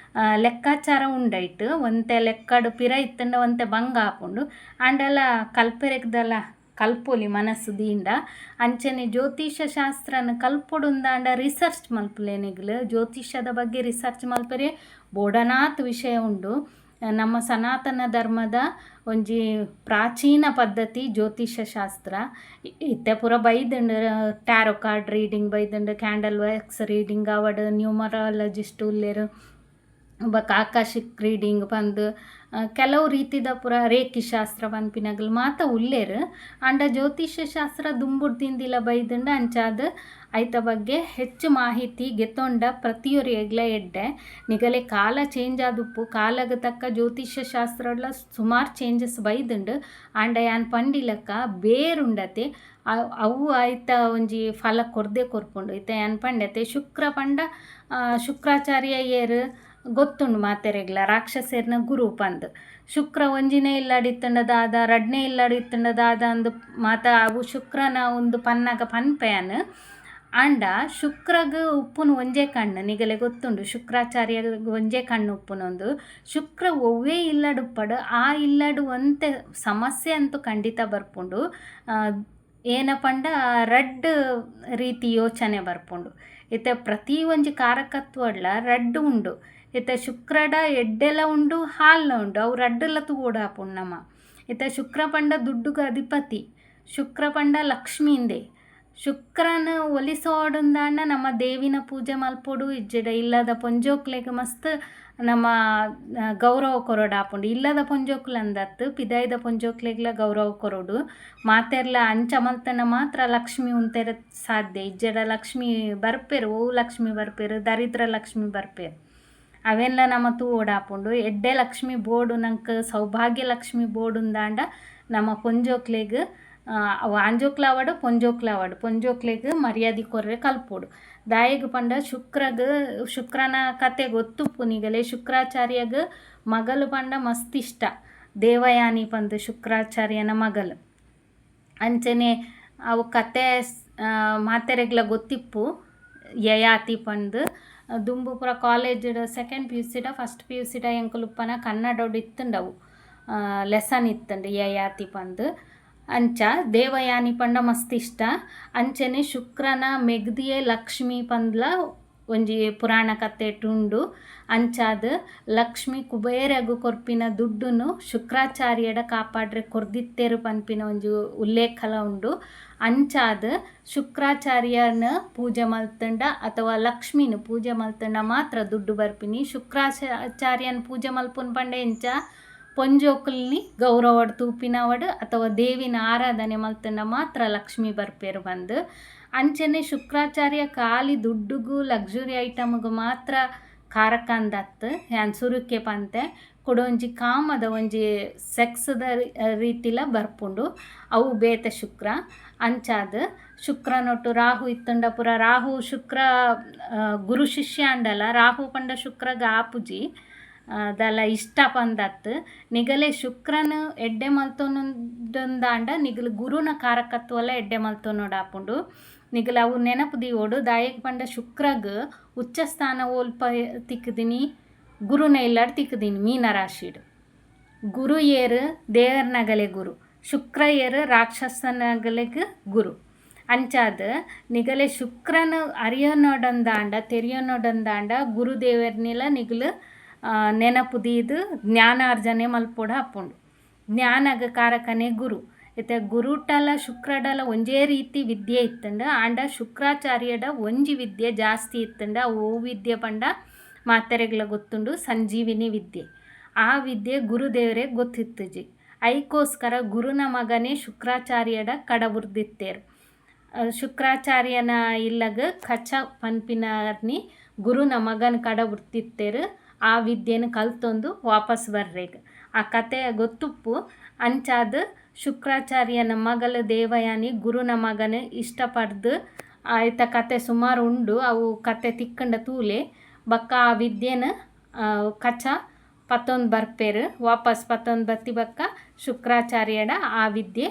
ಲೆಕ್ಕಾಚಾರ ಉಂಡೈಟ್ ಒಂತೆ ಲೆಕ್ಕಡು ಪಿರ ಇತ್ತಂಡ ಒಂತೆ ಭಂಗ ಹಾಪುಂಡು ಆಂಡಲ ಕಲ್ಪೆರೆಗ್ದಲ ಕಲ್ಪೊಲಿ ಮನಸ್ಸು ದೀಂಡ ಅಂಚನೆ ಜ್ಯೋತಿಷ್ಯ ಶಾಸ್ತ್ರನ ಕಲ್ಪೊಡುಂದಾಂಡ ರಿಸರ್ಚ್ ಮಲ್ಪುಲೆನಿಗ್ಲು ಜ್ಯೋತಿಷ್ಯದ ಬಗ್ಗೆ ರಿಸರ್ಚ್ ಮಲ್ಪರೆ ಬೋಡನಾತ್ ವಿಷಯ ಉಂಡು ನಮ್ಮ ಸನಾತನ ಧರ್ಮದ ಒಂಜಿ ಪ್ರಾಚೀನ ಪದ್ಧತಿ ಜ್ಯೋತಿಷ್ಯ ಶಾಸ್ತ್ರ ಇತ್ತೆ ಪೂರ ಬೈದುಂಡು ಟ್ಯಾರೋ ಕಾರ್ಡ್ ರೀಡಿಂಗ್ ಬೈದುಂಡು ಕ್ಯಾಂಡಲ್ ವ್ಯಾಕ್ಸ್ ರೀಡಿಂಗ್ ಅವಡ್ ನ್ಯೂಮರಾಲಜಿಸ್ಟ್ ಉಲ್ಲೇರು ಬೊಕ ಆಕಾಶಿಕ್ ರೀಡಿಂಗ್ ಬಂದು ಕೆಲವು ರೀತಿದ ಪೂರ ರೇಖಿ ಶಾಸ್ತ್ರ ಪನ್ಪಿನಗಲ್ ಮಾತ ಉಲ್ಲೇರು ಅಂಡ ಜ್ಯೋತಿಷ್ಯ ಶಾಸ್ತ್ರ ದುಂಬುಡ್ದಿಂದಿಲ ಬೈದುಂಡು ಅಂಚಾದ ಐತ ಬಗ್ಗೆ ಹೆಚ್ಚು ಮಾಹಿತಿ ಗೆತ್ತೊಂಡ ಪ್ರತಿಯೊರು ಎಗ್ಲ ಎಡ್ಡೆ ನಿಗಲೆ ಕಾಲ ಚೇಂಜ್ ಆದುಪ್ಪು ಕಾಲಗ ತಕ್ಕ ಜ್ಯೋತಿಷ್ಯ ಶಾಸ್ತ್ರಡ್ಲ ಸುಮಾರು ಚೇಂಜಸ್ ಬೈದುಂಡು ಆಂಡ ಯಾನ್ ಪಂಡಿಲಕ್ಕ ಬೇರುಂಡತೆ ಅವು ಐತ ಒಂಜಿ ಫಲ ಕೊರ್ದೆ ಕೊರ್ಪುಂಡು ಐತ ಯಾನ್ ಪಂಡತೆ ಶುಕ್ರ ಪಂಡ ಶುಕ್ರಾಚಾರ್ಯ ಏರು ಗೊತ್ತುಂಡು ಮಾತೆರೆಗ್ಲ ರಾಕ್ಷಸೇರ್ನ ಗುರು ಪಂದ್ ಶುಕ್ರ ಒಂಜಿನೇ ಇಲ್ಲಡಿತ್ತಂಡ ದಾದ ರಡ್ನೇ ಇಲ್ಲಡಿತ್ತಂಡ ದಾದ ಅಂದು ಮಾತ ಅವು ಶುಕ್ರನ ಒಂದು ಪನ್ನಗ ಪನ್ಪೆಯನ್ ಆಂಡ ಶುಕ್ರಗ್ ಉಪ್ಪುನು ಒಂಜೇ ಕಣ್ಣು ನಿಗಲೆ ಗೊತ್ತುಂಡು ಶುಕ್ರಾಚಾರ್ಯ ಒಂಜೇ ಕಣ್ಣು ಉಪ್ಪುನೊಂದು ಶುಕ್ರ ಒವ್ವೇ ಇಲ್ಲಡು ಉಪ್ಪಡು ಆ ಇಲ್ಲಡು ಒಂತೆ ಸಮಸ್ಯೆ ಅಂತೂ ಖಂಡಿತ ಬರ್ಪುಂಡು ಏನಪ್ಪಂಡ ರಡ್ ರೀತಿ ಯೋಚನೆ ಬರ್ಪುಂಡು ಇತ್ತೆ ಪ್ರತಿ ಒಂಜಿ ಕಾರಕತ್ವಡ್ಲ ರಡ್ಡು ಉಂಡು. ಇತ್ತೆ ಶುಕ್ರಡ ಎಡ್ಡೆಲ ಉಂಡು ಹಾಲ್ನ ಉಂಡು ಅವು ರಡ್ಡುಲ ತೂವೋಡು ಆಪುಂಡು ನಮ. ಇತ್ತೆ ಶುಕ್ರ ಪಂಡ ದುಡ್ಡುಗ ಅಧಿಪತಿ, ಶುಕ್ರ ಪಂಡ ಲಕ್ಷ್ಮೀಂದೆ. ಶುಕ್ರನ ಒಲಿಸೋಡುಂದಾಂಡ ನಮ್ಮ ದೇವಿನ ಪೂಜೆ ಮಲ್ಪೊಡು ಇಜ್ಜೆಡ ಇಲ್ಲದ ಪೊಂಜೋಕ್ಲೆಗ್ ಮಸ್ತ್ ನಮ್ಮ ಗೌರವ ಕೊರೊಡು ಆಪುಂಡು. ಇಲ್ಲದ ಪೊಂಜೋಕ್ಲು ಅಂದತ್ತು ಪಿದಾಯ್ದ ಪೊಂಜೋಕ್ಲೆಗ್ಲ ಗೌರವ ಕೊರೊಡು ಮಾತೆರ್ಲ ಅಂಚ ಮಲ್ತನ ಮಾತ್ರ ಲಕ್ಷ್ಮಿ ಉಂತೆರ ಸಾಧ್ಯ. ಇಜ್ಜೆಡ ಲಕ್ಷ್ಮಿ ಬರ್ಪೆರು, ಓ ಲಕ್ಷ್ಮಿ ಬರ್ಪೆರು, ದರಿದ್ರ ಲಕ್ಷ್ಮಿ ಬರ್ಪೆರು. ಅವೆಲ್ಲ ನಮ್ಮ ತೂವೋಡು ಆಪುಂಡು. ಎಡ್ಡೆ ಲಕ್ಷ್ಮಿ ಬೋರ್ಡು ನಂಗೆ ಸೌಭಾಗ್ಯ ಲಕ್ಷ್ಮಿ ಬೋರ್ಡುಂದಾಂಡ ನಮ್ಮ ಪೊಂಜೋಕ್ಲೆಗ್ ಅವು ಆಂಜೋಕ್ಲ ಆವಡು ಪೊಂಜೋಕ್ಲ ಆವಡು ಪೊಂಜೋಕ್ಲೆಗ್ ಮರ್ಯಾದೆ ಕೊರ್ರೆ ಕಲ್ಪೋಡು. ದಾಯಿಗ್ ಪಂಡ ಶುಕ್ರನ ಕತೆ ಗೊತ್ತುಪ್ಪು ನಿಗಲೆ. ಶುಕ್ರಾಚಾರ್ಯಗ್ ಮಗಲು ಪಂಡ ಮಸ್ತ್ ಇಷ್ಟ, ದೇವಯಾನಿ ಪಂದು ಶುಕ್ರಾಚಾರ್ಯನ ಮಗಲು. ಅಂಚನೆ ಅವು ಕತೆ ಮಾತೆರೆಗ್ಲ ಗೊತ್ತಿಪ್ಪು ಯಯಾತಿ ಪಂದು. ದುಂಬು ಪೂರ college second PUC first PUC ಎಂಕುಲುಪ್ಪನ ಕನ್ನಡೋಡು ಇತ್ತುಂಡವು ಲೆಸನ್ ಇತ್ತುಂಡು ಯಯಾತಿ ಪಂದು. ಅಂಚ ದೇವಯಾನಿ ಪಂಡ ಮಸ್ತ್ ಇಷ್ಟ. ಅಂಚನೆ ಶುಕ್ರನ ಮೆಗ್ದಿಯೇ ಲಕ್ಷ್ಮಿ ಪಂದ್ಲ ಒಂಜಿ ಪುರಾಣ ಕತೆ ಉಂಡು. ಅಂಚಾದ್ ಲಕ್ಷ್ಮಿ ಕುಬೇರಗು ಕೊರ್ಪಿನ ದುಡ್ಡುನು ಶುಕ್ರಾಚಾರ್ಯಡ ಕಾಪಾಡ್ರೆ ಕೊರ್ದಿತ್ತೇರು ಪನ್ಪಿನ ಒಂಜಿ ಉಲ್ಲೇಖಲ ಉಂಡು. ಅಂಚಾದ್ ಶುಕ್ರಾಚಾರ್ಯನ ಪೂಜೆ ಮಲ್ತಂಡ ಅಥವಾ ಲಕ್ಷ್ಮಿನ ಪೂಜೆ ಮಲ್ತಂಡ ಮಾತ್ರ ದುಡ್ಡು ಬರ್ಪಿನಿ. ಶುಕ್ರಾಚಾರ್ಯನ ಪೂಜೆ ಮಲ್ಪುನ ಪಂಡ ಎಂಚ ಪೊಂಜೋಕುಲ್ನಿ ಗೌರವಡ್ ತೂಪಿನವಡು ಅಥವಾ ದೇವಿನ ಆರಾಧನೆ ಮಲ್ತಂಡ ಮಾತ್ರ ಲಕ್ಷ್ಮಿ ಬರ್ಪೇರು ಬಂದು. ಅಂಚನೆ ಶುಕ್ರಾಚಾರ್ಯ ಖಾಲಿ ದುಡ್ಡುಗೂ ಲಕ್ಸುರಿ ಐಟಮ್ಗೂ ಮಾತ್ರ ಕಾರಕ ಅಂದತ್ತು ಹ್ಯಾನ್ ಸುರುಕೆ ಪಂತೆ ಕೊಡೊಂಜಿ ಕಾಮದ ಒಂಜಿ ಸೆಕ್ಸ್ದ ರೀತಿಲ ಬರ್ಪುಂಡು ಅವು ಬೇತೆ ಶುಕ್ರ. ಅಂಚಾದ್ ಶುಕ್ರನೊಟ್ಟು ರಾಹು ಇತ್ತುಂಡ ಪುರ ರಾಹು ಶುಕ್ರ ಗುರು ಶಿಷ್ಯ ಅಂಡಲ ರಾಹು ಪಂಡ ಶುಕ್ರಗ ಆಪುಜಿ ದಲ ಇಷ್ಟ ಪಂದತ್ತು ನಿಗಲೆ ಶುಕ್ರನ ಎಡ್ಡೆ ಮಲ್ತೊಂದಾಂಡ ನಿಗಲು ಗುರುನ ಕಾರಕತ್ವಲ ಎಡ್ಡೆ ಮಲ್ತೊನೋಡು ಆಪುಂಡು. ನಿಗಲು ಅವು ನೆನಪು ದೀವೋಡು ದಾಯಕ್ ಪಂಡ ಶುಕ್ರಗ್ ಉಚ್ಚ ಸ್ಥಾನ ಓಲ್ಪ ತಿಕ್ಕದಿನಿ ಗುರುನ ಇಲ್ಲಾಡ್ ತಿಕ್ಕದಿನಿ ಮೀನ ರಾಶಿಡು. ಗುರು ಏರು ದೇವರ್ನಗಲೆ ಗುರು, ಶುಕ್ರ ಏರು ರಾಕ್ಷಸನಗಲೆಗ್ ಗುರು. ಅಂಚಾದ್ ನಿಗಲೆ ಶುಕ್ರನ ಅರಿಯೋನೊಡಂದಾಂಡ ತೆರಿಯೋನೊಡಂದಾಂಡ ಗುರುದೇವರ್ನಿಲ ನಿಗಲು ನೆನಪು ದೀದು ಜ್ಞಾನಾರ್ಜನೆ ಮಲ್ಪೊಡು ಆಪುಂಡು. ಜ್ಞಾನಗ ಕಾರಕನೇ ಗುರು. ಇತ್ತೆ ಗುರುಟಲ ಶುಕ್ರಡಲ ಒಂಜೇ ರೀತಿ ವಿದ್ಯೆ ಇತ್ತಂಡ ಆಂಡ ಶುಕ್ರಾಚಾರ್ಯಡ ಒಂಜಿ ವಿದ್ಯೆ ಜಾಸ್ತಿ ಇತ್ತಂಡ ಓ ವಿದ್ಯೆ ಪಂಡ ಮಾತೆರೆಗ್ಲ ಗೊತ್ತುಂಡು ಸಂಜೀವಿನಿ ವಿದ್ಯೆ. ಆ ವಿದ್ಯೆ ಗುರುದೇವರೇ ಗೊತ್ತಿತ್ತುಜಿ. ಐಕೋಸ್ಕರ ಗುರುನ ಮಗನೇ ಶುಕ್ರಾಚಾರ್ಯಡ ಕಡಬುರ್ದಿತ್ತೇರು. ಶುಕ್ರಾಚಾರ್ಯನ ಇಲ್ಲಗ ಕಚ ಪನ್ಪಿನರ್ನಿ ಗುರುನ ಮಗನ ಕಡಬುರ್ತಿತ್ತೇರು. ಆ ವಿದ್ಯೆನ ಕಲ್ತೊಂದು ವಾಪಸ್ ಬರ್ರೇಗ ಆ ಕತೆ ಗೊತ್ತುಪ್ಪು. ಅಂಚಾದ್ ಶುಕ್ರಾಚಾರ್ಯನ ಮಗಲು ದೇವಯಾನಿ ಗುರುನ ಮಗನ ಇಷ್ಟಪಡ್ದು ಆಯ್ತ ಕತೆ ಸುಮಾರು ಉಂಡು. ಅವು ಕತೆ ತಿಕ್ಕಂಡ ತೂಲೆ ಬಕ್ಕ ಆ ವಿದ್ಯೆನ ಕಚ ಪತ್ತೊಂದು ಬರ್ಪೇರು ವಾಪಸ್ ಪತ್ತೊಂದು ಬತ್ತಿ ಬಕ್ಕ ಶುಕ್ರಾಚಾರ್ಯಡ ಆ ವಿದ್ಯೆ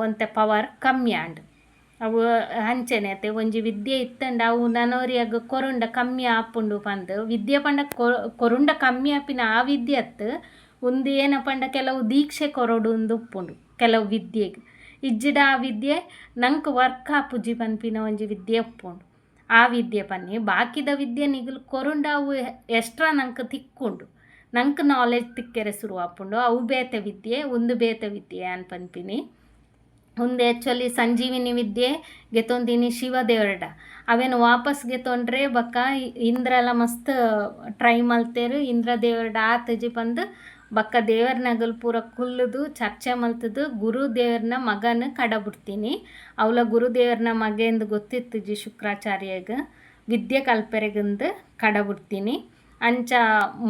ಒಂತೆ ಪವರ್ ಕಮ್ಮಿ ಆಂಡು. ಅವು ಹಂಚೆನೆ ಅತ್ತೆ ಒಂಜಿ ವಿದ್ಯೆ ಇತ್ತಂಡ ಅವು ನನೋರಿಯಾಗ ಕೊರುಂಡ ಕಮ್ಮಿ ಆಪುಂಡು ಪಂದು ವಿದ್ಯೆ ಪಂಡ ಕೊರುಂಡ ಕಮ್ಮಿ ಆಪಿನ ಆ ವಿದ್ಯೆ ಅತ್ತು ಒಂದು ಏನ ಪಂಡ ಕೆಲವು ದೀಕ್ಷೆ ಕೊರೊಡು ಒಂದು ಉಪ್ಪುಂಡು ಕೆಲವು ವಿದ್ಯೆಗೆ ಇಜ್ಜಿಡ ಆ ವಿದ್ಯೆ ನಂಗೆ ವರ್ಕ್ ಆಪುಜಿ ಪನ್ಪಿನ ಒಂಜಿ ವಿದ್ಯೆ ಉಪ್ಪುಂಡು. ಆ ವಿದ್ಯೆ ಪನ್ನಿ ಬಾಕಿದ ವಿದ್ಯೆ ನಿಗಲು ಕೊರುಂಡ ಅವು ಎಕ್ಸ್ಟ್ರಾ ನಂಗೆ ತಿಕ್ಕೊಂಡು ನಂಗೆ ನಾಲೆಜ್ ತಿಕ್ಕೆರೆ ಶುರು ಆಪುಂಡು. ಅವು ಬೇತೆ ವಿದ್ಯೆ ಒಂದು ಬೇತೆ ವಿದ್ಯೆ ಅನ್ಪನ್ಪಿನಿ. ಮುಂದೆ ಆ್ಯಕ್ಚುಲಿ ಸಂಜೀವಿನಿ ವಿದ್ಯೆ ಗೆತ್ತೊಂದಿನಿ ಶಿವದೇವರಡ ಅವೇನು ವಾಪಸ್ ಗೆತ್ತೊಂಡ್ರೆ ಬಕ್ಕ ಇಂದ್ರಲ ಮಸ್ತ್ ಟ್ರೈ ಮಲ್ತೇರು. ಇಂದ್ರ ದೇವರಡ ಆತಜಿ ಬಂದು ಬಕ್ಕ ದೇವರ ನಗಲು ಪೂರ ಕುಲ್ಲುದು ಚರ್ಚೆ ಮಲ್ತದು ಗುರುದೇವ್ರನ ಮಗನ ಕಡಬಿಡ್ತೀನಿ. ಅವಳ ಗುರುದೇವ್ರನ ಮಗೆಂದು ಗೊತ್ತಿತ್ತುಜಿ ಶುಕ್ರಾಚಾರ್ಯಗ ವಿದ್ಯೆ ಕಲ್ಪೆರೆಗಂದು ಕಡಬಿಡ್ತೀನಿ. ಅಂಚ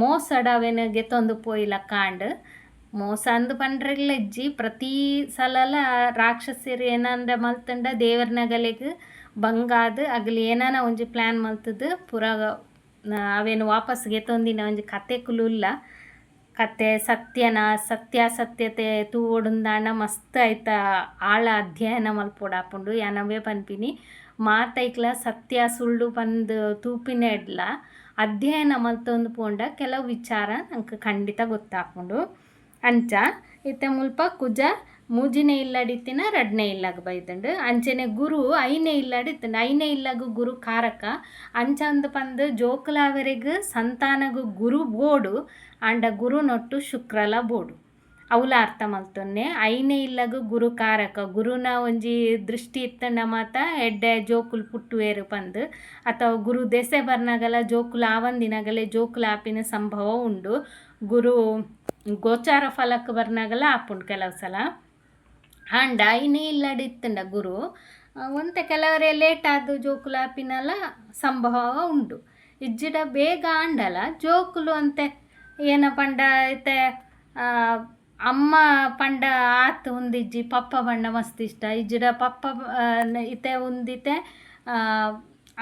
ಮೋಸಡ ಅವೇನು ಗೆತ್ತೊಂದು ಪೋಯಿಲ ಕಾಂಡ್ ಮೋಸ ಅಂದು ಪಂಡ್ರೆಗ್ಲ ಇಜ್ಜಿ ಪ್ರತಿ ಸಲಲ ರಾಕ್ಷಸರು ಏನಂದ್ರೆ ಮಲ್ತಂಡ ದೇವರ ನಗಲೆಗ್ ಬಂಗಾದು ಅಗಲಿ ಏನಾನ ಒಂಜಿ ಪ್ಲ್ಯಾನ್ ಮಲ್ತದು ಪೂರ ಅವೇನು ವಾಪಸ್ ಗೆತ್ತೊಂದಿನ ಒಂಜಿ ಕತೆ ಕುಲುಲ್ಲ ಕತೆ ಸತ್ಯಾಸತ್ಯತೆ ತೂವೊಡುಂದಾಂಡ ಮಸ್ತ್ ಆಯ್ತ ಆಳ ಅಧ್ಯಯನ ಮಲ್ಪೊಡಾಪುಂಡು. ಯಾನವೇ ಪನ್ಪಿನಿ ಮಾತೈಕ್ಲ ಸತ್ಯ ಸುಳ್ಳು ಬಂದು ತೂಪಿನ ಇಡ್ಲ ಅಧ್ಯಯನ ಮಲ್ತೊಂದು ಪೋಂಡ ಕೆಲವು ವಿಚಾರ ನಂಗೆ ಖಂಡಿತ ಗೊತ್ತಾಪುಂಡು. ಅಂಚ ಇತ್ತೆ ಮುಲ್ಪ ಕುಜ ಮೂಜಿನೇ ಇಲ್ಲಡಿತ್ತಿನ ರಡ್ನೇ ಇಲ್ಲಾಗ ಬೈತಂಡು ಅಂಚನೆ ಗುರು ಐನೇ ಇಲ್ಲಡಿತ್ತಂಡು ಐನೇ ಇಲ್ಲಾಗ ಗುರು ಕಾರಕ ಅಂಚಂದು ಪಂದು ಜೋಕುಲಾವರೆಗ್ ಸಂತಾನಗು ಗುರು ಬೋಡು ಆಂಡ ಗುರು ನೊಟ್ಟು ಶುಕ್ರಲ ಬೋಡು ಅವಲ ಅರ್ಥ ಮಲ್ತೊನ್ನೆ ಐನೇ ಇಲ್ಲಗು ಗುರು ಕಾರಕ ಗುರುನ ಒಂಜಿ ದೃಷ್ಟಿ ಇತ್ತಂಡ ಮಾತ ಎಡ್ಡೆ ಜೋಕುಲು ಪುಟ್ಟುವೆರು ಪಂದು ಅಥವಾ ಗುರು ದೆಸೆ ಬರ್ನಗಲ ಜೋಕುಲು ಆವಂದಿನಗಲೇ ಜೋಕುಲು ಆಪಿನ ಸಂಭವ ಉಂಡು. ಗುರು ಗೋಚಾರ ಫಲಕ್ಕೆ ಬರ್ನಾಗಲ ಆಪುಂಡು ಕೆಲವು ಸಲ. ಆಂಡ ಐನೇ ಇಲ್ಲಡಿತ್ತಂಡ ಗುರು ಒಂತೆ ಕೆಲವರೇ ಲೇಟ್ ಆದು ಜೋಕುಲು ಆಪಿನಲ ಸಂಭವ ಉಂಡು. ಇಜ್ಜಿಡ ಬೇಗ ಆಂಡಲ ಜೋಕುಲು ಅಂತೆ ಏನ ಪಂಡ ಐತೆ ಅಮ್ಮ ಪಂಡ ಆತು ಒಂದಿಜ್ಜಿ ಪಪ್ಪ ಬಣ್ಣ ಮಸ್ತ್ ಇಷ್ಟ ಇಜ್ಜಿಡ ಪಪ್ಪ ಇತ್ತೆ ಒಂದಿತ್ತೆ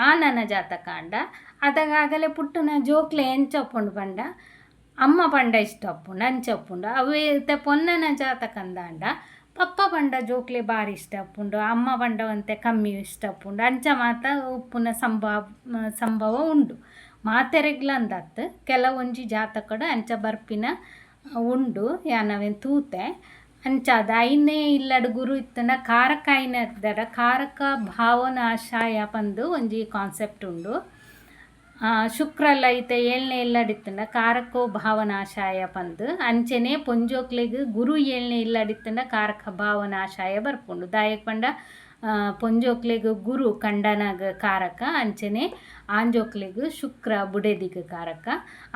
ಆನನ ಜಾತಕ ಅಂಡ ಅದಾಗಲೇ ಪುಟ್ಟನ ಜೋಕ್ಲೆ ಎಂಚೊಪ್ಪುಂಡು ಪಂಡ ಅಮ್ಮ ಪಂಡ ಇಷ್ಟ ಅಪ್ಪುಂಡು ಅಂಚೊಪ್ಪುಂಡು ಅವೇ ಇತ್ತೆ ಪೊನ್ನನ ಜಾತಕ ಅಂದಾಂಡ ಪಪ್ಪ ಪಂಡ ಜೋಕ್ಲೆ ಭಾರಿ ಇಷ್ಟ ಅಪ್ಪುಂಡು ಅಮ್ಮ ಪಂಡ ಒಂತೆ ಕಮ್ಮಿ ಇಷ್ಟ ಅಪ್ಪುಂಡು ಅಂಚ ಮಾತ ಉಪ್ಪುನ ಸಂಭವ ಉಂಡು. ಮಾತೆರೆಗ್ಲ ಅಂದತ್ತು ಕೆಲವೊಂಜಿ ಜಾತಕಡು ಅಂಚ ಬರ್ಪಿನ ಉಂಡು ಯಾನವೇನು ತೂತೆ ಅಂಚಾದ ಐನೇ ಇಲ್ಲಡು ಗುರು ಇತ್ತಂಡ ಕಾರಕ ಐನೇ ಇದ್ದಡ ಕಾರಕ ಭಾವನಾಶಾಯ ಪಂದು ಒಂಜಿ ಕಾನ್ಸೆಪ್ಟ್ ಉಂಡು. ಶುಕ್ರಲ್ಲ ಐತೆ ಏಳ್ನೇ ಇಲ್ಲಡಿತ್ತಂಡ ಕಾರಕೋ ಭಾವನಾಶಾಯ ಪಂದು ಅಂಚೆನೆ ಪೊಂಜೋಕ್ಲೆಗ್ ಗುರು ಏಳ್ನೇ ಇಲ್ಲಡಿತ್ತಂಡ ಕಾರಕ ಭಾವನಾಶಾಯ ಬರ್ಪುಂಡು. ದಾಯಕ್ ಪಂಡ ಪೊಂಜೋಕ್ಲೆಗ್ ಗುರು ಕಂಡನಗ ಕಾರಕ ಅಂಚನೆ ಆಂಜೋಕ್ಲೆಗ್ ಶುಕ್ರ ಬುಡೆದಿಗ್ ಕಾರಕ.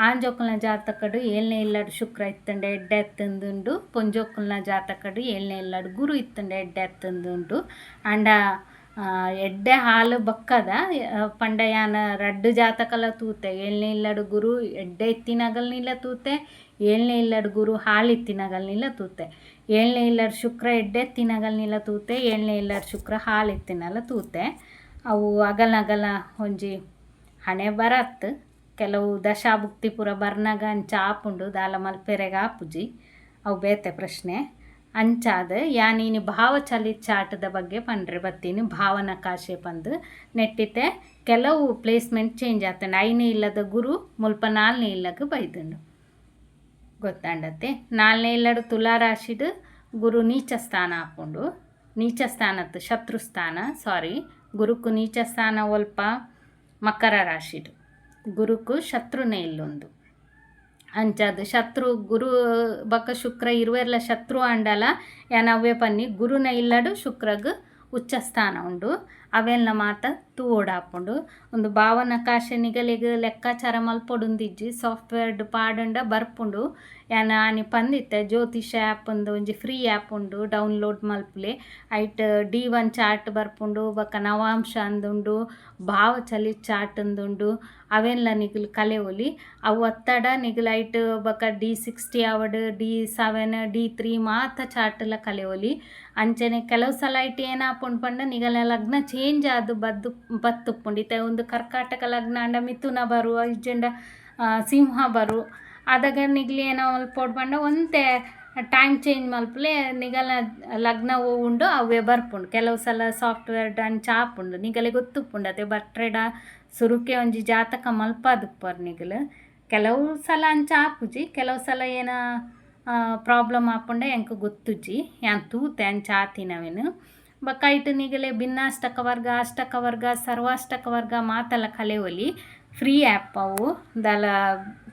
ಆಂಜೋಕ್ಲನ ಜಾತಕಡು ಏಳ್ನೇ ಇಲ್ಲಡು ಶುಕ್ರ ಇತ್ತಂಡ ಎಡ್ಡೆ ಎತ್ತಂದುಂಡು ಪೊಂಜೋಕ್ಲನ ಜಾತಕಡು ಏಳ್ನೇ ಇಲ್ಲಡು ಗುರು ಇತ್ತಂಡ ಎಡ್ಡೆ ಎತ್ತಂದುಂಡು. ಆಂಡ ಎಡ್ಡೆ ಹಾಲು ಬಕ್ಕದ ಪಂಡ ಯಾನ ರಡ್ಡು ಜಾತಕಲ ತೂತೆ ಏಳ್ನೇ ಇಲ್ಲಡು ಗುರು ಎಡ್ಡೆ ಇತ್ತಿನಗಲ್ನಿಲ್ಲ ತೂತೆ ಏಳ್ನೇ ಇಲ್ಲಡು ಗುರು ಹಾಲಿತ್ತಿನಗಲ್ನಿಲ್ಲ ತೂತೆ ಏಳ್ನೇ ಇಲ್ಲಡು ಶುಕ್ರ ಎಡ್ಡೆ ಎತ್ತಿನಗಲ್ನಿಲ್ಲ ತೂತೆ ಏಳ್ನೇ ಇಲ್ಲಡು ಶುಕ್ರ ಹಾಲಿತ್ತಿನಲ್ಲ ತೂತೆ. ಅವು ಅಗಲ ಒಂಜಿ ಹಣೆ ಬರತ್ ಕೆಲವು ದಶಾಭುಕ್ತಿ ಪೂರ ಬರ್ನಾಗ ಅಂಚ ಆಪುಂಡು ದಾಲ ಮಲ್ಪೆರೆಗ ಆಪುಜಿ ಅವು ಬೇತೆ ಪ್ರಶ್ನೆ ಅಂಚಾದ ಯಾನೀನಿ ಭಾವಚಲಿತ ಚಾಟದ ಬಗ್ಗೆ ಪಂಡ್ರೆ ಬತ್ತೀನಿ ಭಾವನಕಾಶೆ ಪಂದು ನೆಟ್ಟಿತೆ ಕೆಲವು ಪ್ಲೇಸ್ಮೆಂಟ್ ಚೇಂಜ್ ಆತಂಡು ಐನೇ ಇಲ್ಲದ ಗುರು ಮುಲ್ಪ ನಾಲ್ನೇ ಇಲ್ಲಗ ಬೈದುಂಡು ಗೊತ್ತಾಂಡತ್ತೆ. ನಾಲ್ನೇ ಇಲ್ಲಡು ತುಲಾ ರಾಶಿಡು ಗುರು ನೀಚ ಸ್ಥಾನ ಆಪುಂಡು ನೀಚ ಸ್ಥಾನತ್ತು ಶತ್ರು ಸ್ಥಾನ ಗುರುಕು ನೀಚ ಸ್ಥಾನ ಒಲ್ಪ ಮಕರ ರಾಶಿಡು ಗುರುಕು ಶತ್ರುನೇ ಇಲ್ಲೊಂದು ಅಂಚದು ಶತ್ರು ಗುರು ಬಕ್ಕ ಶುಕ್ರ ಇರುವೆರ್ಲ ಶತ್ರು ಅಂಡಲ ಯಾನವ್ವೆ ಪನ್ನಿ ಗುರುನ ಇಲ್ಲಡು ಶುಕ್ರಗ್ ಉಚ್ಚ ಸ್ಥಾನ ಉಂಡು ಅವೆಲ್ಲ ಮಾತ ತೂಓಡಾಪುಂಡು. ಒಂದು ಭಾವನಕಾಶೆ ನಿಗಲಿಗೆ ಲೆಕ್ಕಾಚಾರ ಮಲ್ಪೊಡುಂದಿಜ್ಜಿ ಸಾಫ್ಟ್ವೇರ್ ಪಾಡಂಡ ಬರ್ಪುಂಡು ಯಾನ ಆನಿ ಪಂದಿತ್ತೆ ಜ್ಯೋತಿಷ ಆ್ಯಪ್ ಒಂದು ಒಂಜಿ ಫ್ರೀ ಆ್ಯಪ್ ಉಂಡು ಡೌನ್ಲೋಡ್ ಮಲ್ಪುಲೆ ಐಟ್ D1 ಚಾರ್ಟ್ ಬರ್ಪುಂಡು ಬಕ್ಕ ನವಾಂಶ ಅಂದುಂಡು ಭಾವಚಲಿತ ಚಾರ್ಟ್ ಅಂದುಂಡು ಅವೆಲ್ಲ ನಿಗಲು ಕಲೆ ಒಲಿ ಅವು ಒತ್ತಡ ನಿಗಲು ಐಟ್ ಬಕ್ಕ D60 ಅವಡ್ D7 D3 ಮಾತ ಚಾರ್ಟ್ಲ ಕಲೆ ಒಲಿ ಅಂಚನೆ ಕೆಲವು ಸಲ ಐಟ್ ಏನಾಪುಂಡು ಪಂಡ ನಿಗಲ ಲಗ್ನ ಚೇಂಜ್ ಆದು ಬತ್ತುಪ್ಪುಂಡು ಇತ್ತೆ ಒಂದು ಕರ್ಕಾಟಕ ಲಗ್ನ ಅಂಡ ಮಿಥುನ ಬರು ಇಜ್ಜಂಡ ಸಿಂಹ ಬರು ಅದಾಗ ನಿಗ್ಲಿ ಏನೋ ಮಲ್ಪೋಡು ಪಂಡ ಒಂತೆ ಟೈಮ್ ಚೇಂಜ್ ಮಲ್ಪಲೆ ನಿಗಲ ಲಗ್ನ ಉಂಡು ಅವೇ ಬರ್ಪುಂಡು. ಕೆಲವು ಸಲ ಸಾಫ್ಟ್ವೇರ್ ಅಂಚ ಆಪುಂಡು ನಿಗಲೆ ಗೊತ್ತುಪ್ಪುಂಡು ಅದೇ ಬಟ್ರೆಡ ಸುರುಕೆ ಒಂಜಿ ಜಾತಕ ಮಲ್ಪದುಪ್ಪರ್ ನಿಗಲು ಕೆಲವು ಸಲ ಅಂಚ ಆಪುಜಿ ಕೆಲವು ಸಲ ಏನ ಪ್ರಾಬ್ಲಮ್ ಆಪುಂಡ ಎಂಕ್ ಗೊತ್ತುಜಿ ಯಾನ್ ತೂತೆ ಅಂಚ ಆತಿನವೇನು ಬಕ್ಕ ಐಟ್ ನಿಗಲೆ ಭಿನ್ನಾಷ್ಟಕ ವರ್ಗ ಅಷ್ಟಕ ವರ್ಗ ಸರ್ವಾಷ್ಟಕ ವರ್ಗ ಮಾತಲ್ಲ ಕಲೆ ಒಲಿ ಫ್ರೀ ಆ್ಯಪ್ ಅವು ದಾಲ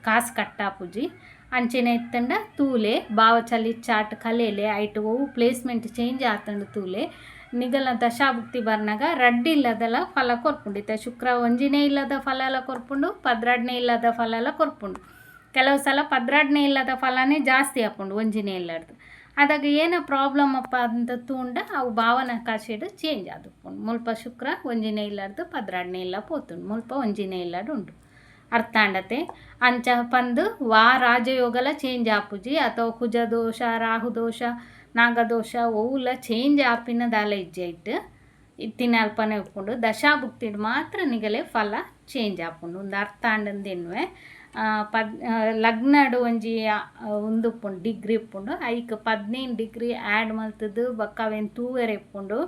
ಕಾಸು ಕಟ್ಟಾಪುಜಿ ಅಂಚೆನೆ ಇತ್ತಂಡ ತೂಲೆ ಭಾವಚಲಿತ ಚಾರ್ಟ್ ಕಲೆಲೆ ಐಟ್ ಅವು ಪ್ಲೇಸ್ಮೆಂಟ್ ಚೇಂಜ್ ಆತಂಡು ತೂಲೆ ನಿಗಲ ದಶಾಭುಕ್ತಿ ಬರ್ನಾಗ ರಡ್ಡಿಲ್ಲದಲ ಫಲ ಕೊರ್ಪುಂಡು ಶುಕ್ರ ಒಂಜಿನೇ ಇಲ್ಲದ ಫಲ ಎಲ್ಲ ಕೊರ್ಪುಂಡು ಪದ್ರಾಡ್ನೇ ಇಲ್ಲದ ಫಲ ಎಲ್ಲ ಕೊರ್ಪುಂಡು. ಕೆಲವು ಸಲ ಪದ್ರಾಡ್ನೇ ಇಲ್ಲದ ಫಲನೇ ಜಾಸ್ತಿ ಆಪುಂಡು ಒಂಜಿನೇ ಇಲ್ಲಡ್ದು ಅದಾಗ ಏನ ಪ್ರಾಬ್ಲಮ್ ಅಪ್ಪ ಅಂತ ತೂಂಡ ಅವು ಭಾವನಕಾಶೆಡು ಚೇಂಜ್ ಆದುಪ್ಪುಂಡು ಮುಲ್ಪ ಶುಕ್ರ ಒಂಜಿನೇ ಇಲ್ಲಡ್ದು ಪದ್ರಾಡ್ನೇ ಇಲ್ಲ ಪೋತುಂಡು ಮುಲ್ಪ ಒಂಜಿನೇ ಇಲ್ಲಡು ಉಂಡು ಅರ್ಥಾಂಡತೆ ಅಂಚ ಪಂದು ರಾಜಯೋಗಲ ಚೇಂಜ್ ಆಪುಜಿ ಅಥವಾ ಕುಜ ದೋಷ ರಾಹು ದೋಷ ನಾಗದೋಷ ಓವುಲ ಚೇಂಜ್ ಆಪಿನ ದಾಲ ಇಜ್ಜೈಟ್ ಇತ್ತಿನ ಅಲ್ಪನೆ ಉಪ್ಪುಂಡು ದಶಾಭುಕ್ತಿಡ್ ಮಾತ್ರ ನಿಗಲೆ ಫಲ ಚೇಂಜ್ ಆಪುಂಡು ಒಂದು ಅರ್ಥಾಂಡಂದೆನ್ವೆ ಲಗ್ನಡು ಒಂಜಿ ಉಂದುಪ್ಪುಂಡು ಡಿಗ್ರಿ ಉಪ್ಪುಂಡು ಐಕ್ 15 ಡಿಗ್ರಿ ಆ್ಯಡ್ ಮಲ್ತದು ಬಕ್ಕ ಅವೇನು ತೂವೆರೆ ಇಪ್ಪುಂಡು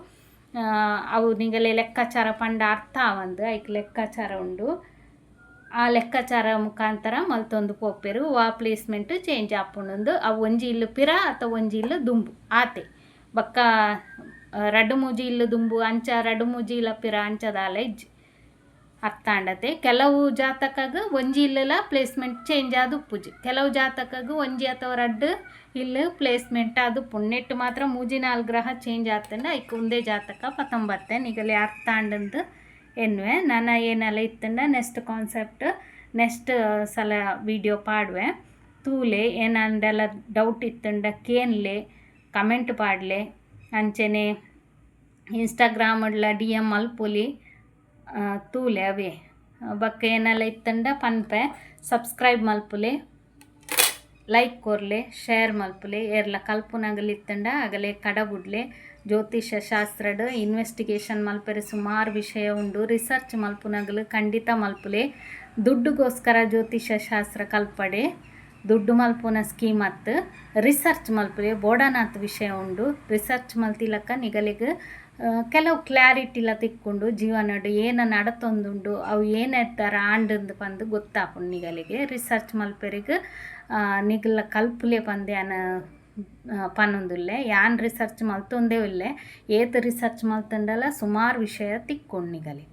ಅವು ನಿಗಲೆ ಲೆಕ್ಕಾಚಾರ ಪಂಡ ಅರ್ಥ ಆವಂದು ಐಕ್ ಲೆಕ್ಕಾಚಾರ ಉಂಡು ಆ ಲೆಕ್ಕಾಚಾರ ಮುಖಾಂತರ ಮಲ್ತೊಂದು ಪೋಪೆರು ಆ ಪ್ಲೇಸ್ಮೆಂಟ್ ಚೇಂಜ್ ಆಪುಂಡು ಅವು ಒಂಜಿ ಇಲ್ಲು ಪಿರ ಅಥವಾ ಒಂಜಿ ಇಲ್ಲು ದುಂಬು ಆತೆ ಬಕ್ಕ ರಡ್ಡು ಮೂಜಿ ಇಲ್ಲು ದುಂಬು ಅಂಚ ರಡ್ಡು ಮೂಜಿ ಇಲಪಿರ ಅಂಚದಾಲ ಇಜ್ಜಿ ಅರ್ಥ ಆಂಡತೆ. ಕೆಲವು ಜಾತಕಗ್ ಒಂಜಿ ಇಲ್ಲಲ ಪ್ಲೇಸ್ಮೆಂಟ್ ಚೇಂಜ್ ಆದುಪ್ಪುಜಿ, ಕೆಲವು ಜಾತಕಗ್ ಒಂಜಿ ಅಥವಾ ರಡ್ಡು ಇಲ್ಲು ಪ್ಲೇಸ್ಮೆಂಟ್ ಆದುಪ್ಪುಂಡು. ನೆಟ್ ಮಾತ್ರ ಮೂಜಿ 4 ಗ್ರಹ ಚೇಂಜ್ ಆತಂಡ ಐಕ್ ಒಂದೇ ಜಾತಕ ಪತಂಬತ್ತೆ ನಿಗಲಿ ಅರ್ಥ ಆಂಡಂದು ಎನ್ನುವೆ. ನಾನು ಏನೆಲ್ಲ ಇತ್ತಂಡ ನೆಕ್ಸ್ಟ್ ಕಾನ್ಸೆಪ್ಟ್ ನೆಕ್ಸ್ಟ್ ಸಲ ವಿಡಿಯೋ ಪಾಡುವೆ. ತೂಲೆ ಏನಂಡೆಲ್ಲ ಡೌಟ್ ಇತ್ತಂಡ ಕೇನ್ಲೆ ಕಮೆಂಟ್ ಪಾಡ್ಲೆ, ಅಂಚನೆ ಇನ್ಸ್ಟಾಗ್ರಾಮ್ಡ್ಲ DM ಮಲ್ಪೊಲಿ ತೂಲೆ ಅವೇ. ಬಕ್ಕ ಏನೆಲ್ಲ ಇತ್ತಂಡ ಪನ್ಪೆ ಸಬ್ಸ್ಕ್ರೈಬ್ ಮಲ್ಪುಲೆ, ಲೈಕ್ ಕೊರ್ಲೆ, ಶೇರ್ ಮಲ್ಪುಲೆ. ಏರ್ಲ ಕಲ್ಪುನಗಲಿತ್ತಂಡ ಆಗಲೇ ಕಡಬುಡ್ಲೆ. ಜ್ಯೋತಿಷ್ಯ ಶಾಸ್ತ್ರಡ್ ಇನ್ವೆಸ್ಟಿಗೇಷನ್ ಮಲ್ಪರೆ ಸುಮಾರು ವಿಷಯ ಉಂಡು. ರಿಸರ್ಚ್ ಮಲ್ಪುನಗಲು ಖಂಡಿತ ಮಲ್ಪುಲೆ. ದುಡ್ಡುಗೋಸ್ಕರ ಜ್ಯೋತಿಷ್ಯ ಶಾಸ್ತ್ರ ಕಲ್ಪಡೆ, ದುಡ್ಡು ಮಲ್ಪುನ ಸ್ಕೀಮತ್ ರಿಸರ್ಚ್ ಮಲ್ಪುಲೆ ಬೋಡಾನಾತ್ ವಿಷಯ ಉಂಡು. ರಿಸರ್ಚ್ ಮಲ್ತಿಲಕ್ಕ ನಿಗಲಿಗೆ ಕೆಲವು ಕ್ಲಾರಿಟಿಲ ತಿಕ್ಕೊಂಡು ಜೀವನಡ್ ಏನ ನಡತೊಂದುಂಡು ಅವು ಏನೆಡ್ತಾರ ಆಂಡಂದು ಪಂದು ಗೊತ್ತಾಪುಂಡು ನಿಗಲಿಗೆ. ರಿಸರ್ಚ್ ಮಲ್ಪೆರಿಗ್ ನಿಗಲ ಕಲ್ಪುಲೆ ಪಂದೆ ಅನ ಪನೊಂದುಲ್ಲೆ. ಯಾನ್ ರಿಸರ್ಚ್ ಮಲ್ತೊಂದೇ ಉಲ್ಲೆ, ಏತ್ ರಿಸರ್ಚ್ ಮಲ್ತಂಡಲ ಸುಮಾರು ವಿಷಯ ತಿಕ್ಕೊಂಡು ನಿಗಲಿ.